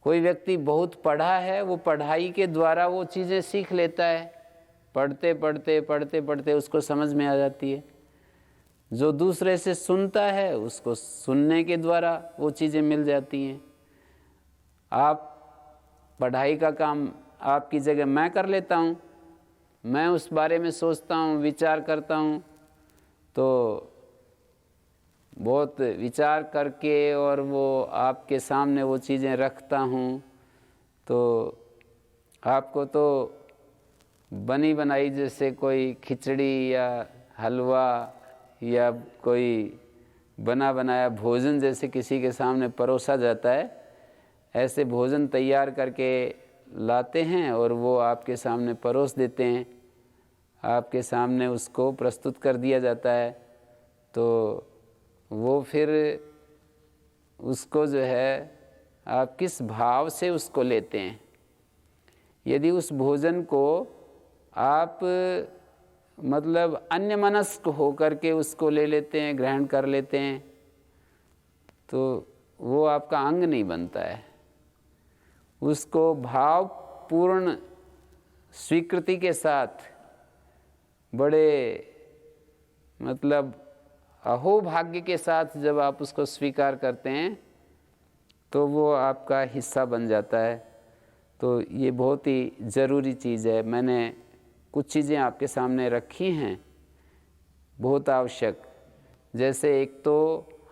कोई व्यक्ति बहुत पढ़ा है, वो पढ़ाई के द्वारा वो चीज़ें सीख लेता है, पढ़ते पढ़ते उसको समझ में आ जाती है। जो दूसरे से सुनता है उसको सुनने के द्वारा वो चीज़ें मिल जाती हैं। आप पढ़ाई का काम आपकी जगह मैं कर लेता हूँ, मैं उस बारे में सोचता हूँ, विचार करता हूँ, तो बहुत विचार करके और वो आपके सामने वो चीज़ें रखता हूँ, तो आपको तो बनी बनाई जैसे कोई खिचड़ी या हलवा या कोई बना बनाया भोजन जैसे किसी के सामने परोसा जाता है, ऐसे भोजन तैयार करके लाते हैं और वो आपके सामने परोस देते हैं, आपके सामने उसको प्रस्तुत कर दिया जाता है। तो वो फिर उसको जो है आप किस भाव से उसको लेते हैं। यदि उस भोजन को आप मतलब अन्यमनस्क होकर के उसको ले लेते हैं, ग्रहण कर लेते हैं, तो वो आपका अंग नहीं बनता है। उसको भावपूर्ण स्वीकृति के साथ बड़े मतलब अहोभाग्य के साथ जब आप उसको स्वीकार करते हैं तो वो आपका हिस्सा बन जाता है। तो ये बहुत ही ज़रूरी चीज़ है। मैंने कुछ चीज़ें आपके सामने रखी हैं बहुत आवश्यक। जैसे एक तो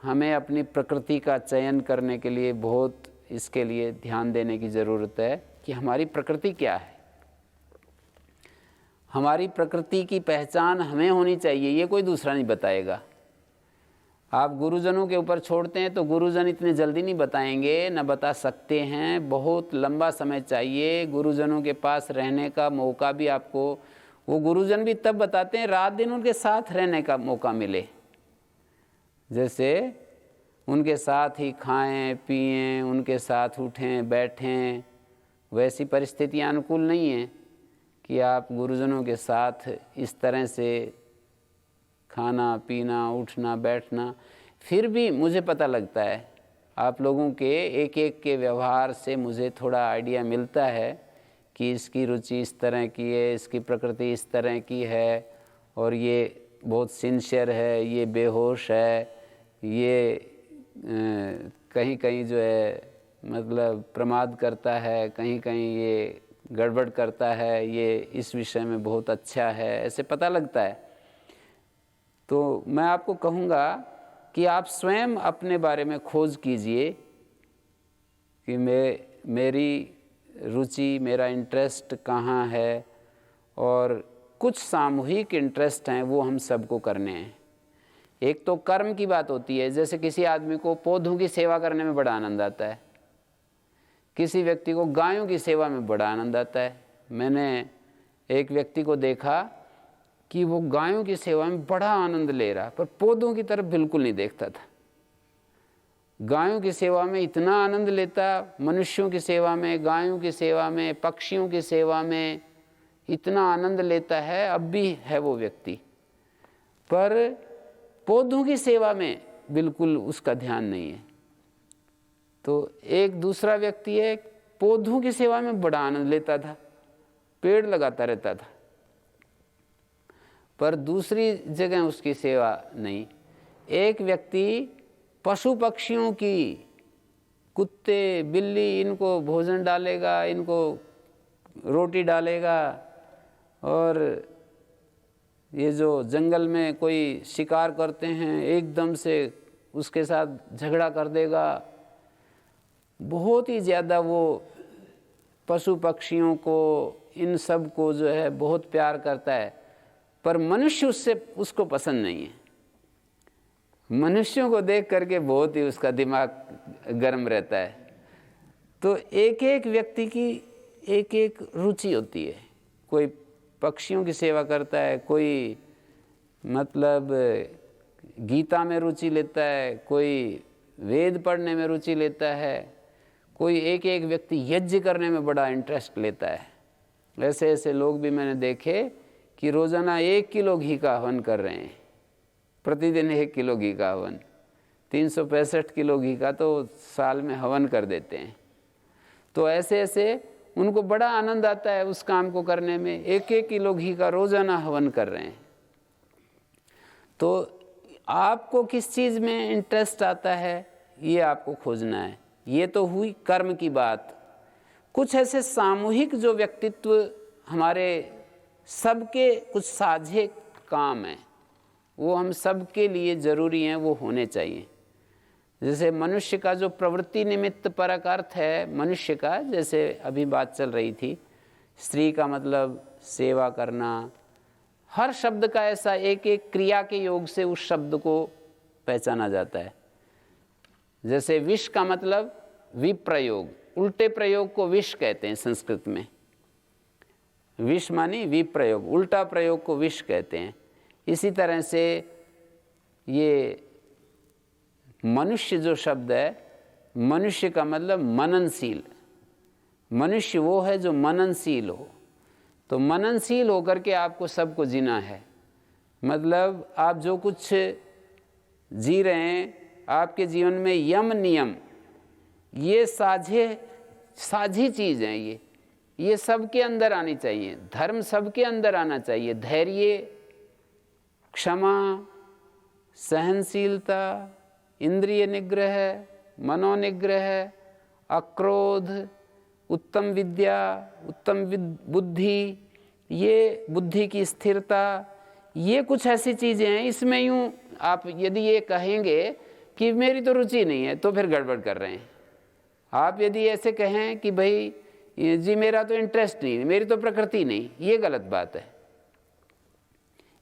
हमें अपनी प्रकृति का चयन करने के लिए बहुत इसके लिए ध्यान देने की ज़रूरत है कि हमारी प्रकृति क्या है। हमारी प्रकृति की पहचान हमें होनी चाहिए, ये कोई दूसरा नहीं बताएगा। आप गुरुजनों के ऊपर छोड़ते हैं तो गुरुजन इतने जल्दी नहीं बताएंगे, न बता सकते हैं। बहुत लंबा समय चाहिए गुरुजनों के पास रहने का मौका भी आपको। वो गुरुजन भी तब बताते हैं रात दिन उनके साथ रहने का मौका मिले, जैसे उनके साथ ही खाएं पिएं, उनके साथ उठें बैठें। वैसी परिस्थितियां अनुकूल नहीं हैं कि आप गुरुजनों के साथ इस तरह से खाना पीना उठना बैठना। फिर भी मुझे पता लगता है आप लोगों के एक एक के व्यवहार से मुझे थोड़ा आइडिया मिलता है कि इसकी रुचि इस तरह की है, इसकी प्रकृति इस तरह की है, और ये बहुत सिंसियर है, ये बेहोश है, ये कहीं कहीं जो है मतलब प्रमाद करता है, कहीं कहीं ये गड़बड़ करता है, ये इस विषय में बहुत अच्छा है, ऐसे पता लगता है। तो मैं आपको कहूँगा कि आप स्वयं अपने बारे में खोज कीजिए कि मेरी रुचि मेरा इंटरेस्ट कहाँ है, और कुछ सामूहिक इंटरेस्ट हैं वो हम सबको करने हैं। एक तो कर्म की बात होती है, जैसे किसी आदमी को पौधों की सेवा करने में बड़ा आनंद आता है, किसी व्यक्ति को गायों की सेवा में बड़ा आनंद आता है। मैंने एक व्यक्ति को देखा कि वो गायों की सेवा में बड़ा आनंद ले रहा, पर पौधों की तरफ बिल्कुल नहीं देखता था। गायों की सेवा में इतना आनंद लेता, मनुष्यों की सेवा में, गायों की सेवा में, पक्षियों की सेवा में इतना आनंद लेता है, अब भी है वो व्यक्ति, पर पौधों की सेवा में बिल्कुल उसका ध्यान नहीं है। तो एक दूसरा व्यक्ति है, पौधों की सेवा में बड़ा आनंद लेता था, पेड़ लगाता रहता था, पर दूसरी जगह उसकी सेवा नहीं। एक व्यक्ति पशु पक्षियों की, कुत्ते बिल्ली, इनको भोजन डालेगा, इनको रोटी डालेगा, और ये जो जंगल में कोई शिकार करते हैं एकदम से उसके साथ झगड़ा कर देगा। बहुत ही ज़्यादा वो पशु पक्षियों को, इन सब को जो है बहुत प्यार करता है, पर मनुष्य उसको पसंद नहीं है। मनुष्यों को देख करके बहुत ही उसका दिमाग गर्म रहता है। तो एक एक व्यक्ति की एक एक रुचि होती है। कोई पक्षियों की सेवा करता है, कोई मतलब गीता में रुचि लेता है, कोई वेद पढ़ने में रुचि लेता है, कोई एक एक व्यक्ति यज्ञ करने में बड़ा इंटरेस्ट लेता है। ऐसे ऐसे लोग भी मैंने देखे कि रोज़ाना 1 किलो घी का हवन कर रहे हैं, प्रतिदिन 1 किलो घी का हवन, 365 किलो घी का तो साल में हवन कर देते हैं। तो ऐसे ऐसे उनको बड़ा आनंद आता है उस काम को करने में। 1-1 किलो घी का रोज़ाना हवन कर रहे हैं। तो आपको किस चीज़ में इंटरेस्ट आता है ये आपको खोजना है। ये तो हुई कर्म की बात। कुछ ऐसे सामूहिक जो व्यक्तित्व हमारे सबके कुछ साझे काम हैं, वो हम सब के लिए ज़रूरी हैं, वो होने चाहिए। जैसे मनुष्य का जो प्रवृत्ति निमित्त परक अर्थ है मनुष्य का, जैसे अभी बात चल रही थी, स्त्री का मतलब सेवा करना। हर शब्द का ऐसा एक एक क्रिया के योग से उस शब्द को पहचाना जाता है। जैसे विष का मतलब विप्रयोग, उल्टे प्रयोग को विष कहते हैं संस्कृत में। विष मानी विप्रयोग, उल्टा प्रयोग को विष कहते हैं। इसी तरह से ये मनुष्य जो शब्द है, मनुष्य का मतलब मननशील। मनुष्य वो है जो मननशील हो। तो मननशील होकर के आपको सबको जीना है। मतलब आप जो कुछ जी रहे हैं, आपके जीवन में यम नियम, ये साझी चीज़ हैं। ये सबके अंदर आनी चाहिए। धर्म सबके अंदर आना चाहिए। धैर्य क्षमा, सहनशीलता, इंद्रिय निग्रह, मनोनिग्रह, अक्रोध, उत्तम विद्या, उत्तम बुद्धि, ये बुद्धि की स्थिरता, ये कुछ ऐसी चीज़ें हैं। इसमें यूँ आप यदि ये कहेंगे कि मेरी तो रुचि नहीं है, तो फिर गड़बड़ कर रहे हैं। आप यदि ऐसे कहें कि भाई जी मेरा तो इंटरेस्ट नहीं, मेरी तो प्रकृति नहीं, ये गलत बात है।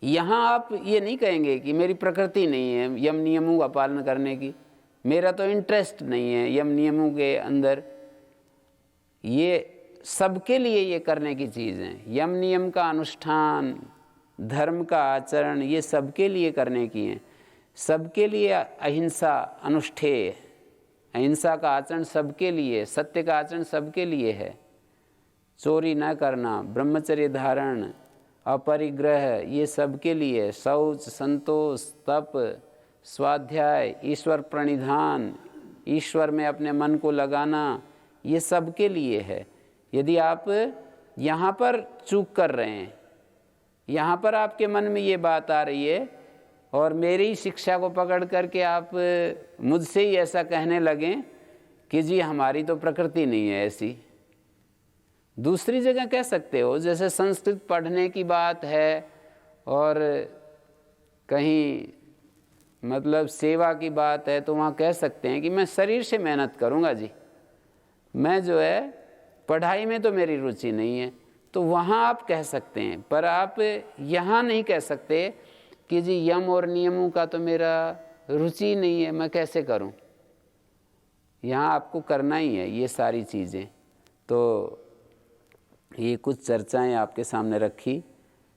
यहाँ आप ये नहीं कहेंगे कि मेरी प्रकृति नहीं है यम नियमों का पालन करने की, मेरा तो इंटरेस्ट नहीं है यम नियमों के अंदर। ये सबके लिए ये करने की चीज़ है। यम नियम का अनुष्ठान, धर्म का आचरण, ये सबके लिए करने की हैं। सबके लिए अहिंसा अनुष्ठेय, अहिंसा का आचरण सबके लिए, सत्य का आचरण सबके लिए है। चोरी न करना, ब्रह्मचर्य धारण, अपरिग्रह, ये सबके लिए। शौच, संतोष, तप, स्वाध्याय, ईश्वर प्रणिधान, ईश्वर में अपने मन को लगाना, ये सबके लिए है। यदि आप यहाँ पर चूक कर रहे हैं, यहाँ पर आपके मन में ये बात आ रही है और मेरी शिक्षा को पकड़ करके आप मुझसे ही ऐसा कहने लगें कि जी हमारी तो प्रकृति नहीं है ऐसी, दूसरी जगह कह सकते हो। जैसे संस्कृत पढ़ने की बात है और कहीं मतलब सेवा की बात है, तो वहाँ कह सकते हैं कि मैं शरीर से मेहनत करूँगा जी, मैं जो है पढ़ाई में तो मेरी रुचि नहीं है, तो वहाँ आप कह सकते हैं। पर आप यहाँ नहीं कह सकते कि जी यम और नियमों का तो मेरा रुचि नहीं है, मैं कैसे करूं। यहाँ आपको करना ही है ये सारी चीज़ें। तो ये कुछ चर्चाएं आपके सामने रखी,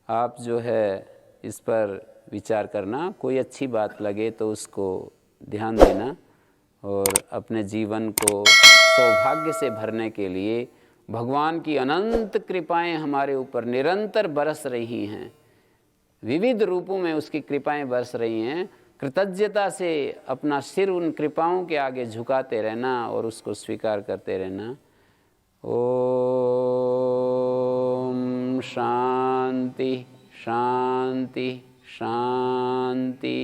आप जो है इस पर विचार करना, कोई अच्छी बात लगे तो उसको ध्यान देना और अपने जीवन को सौभाग्य से भरने के लिए भगवान की अनंत कृपाएं हमारे ऊपर निरंतर बरस रही हैं, विविध रूपों में उसकी कृपाएं बरस रही हैं। कृतज्ञता से अपना सिर उन कृपाओं के आगे झुकाते रहना और उसको स्वीकार करते रहना। ओम शांति शांति शांति।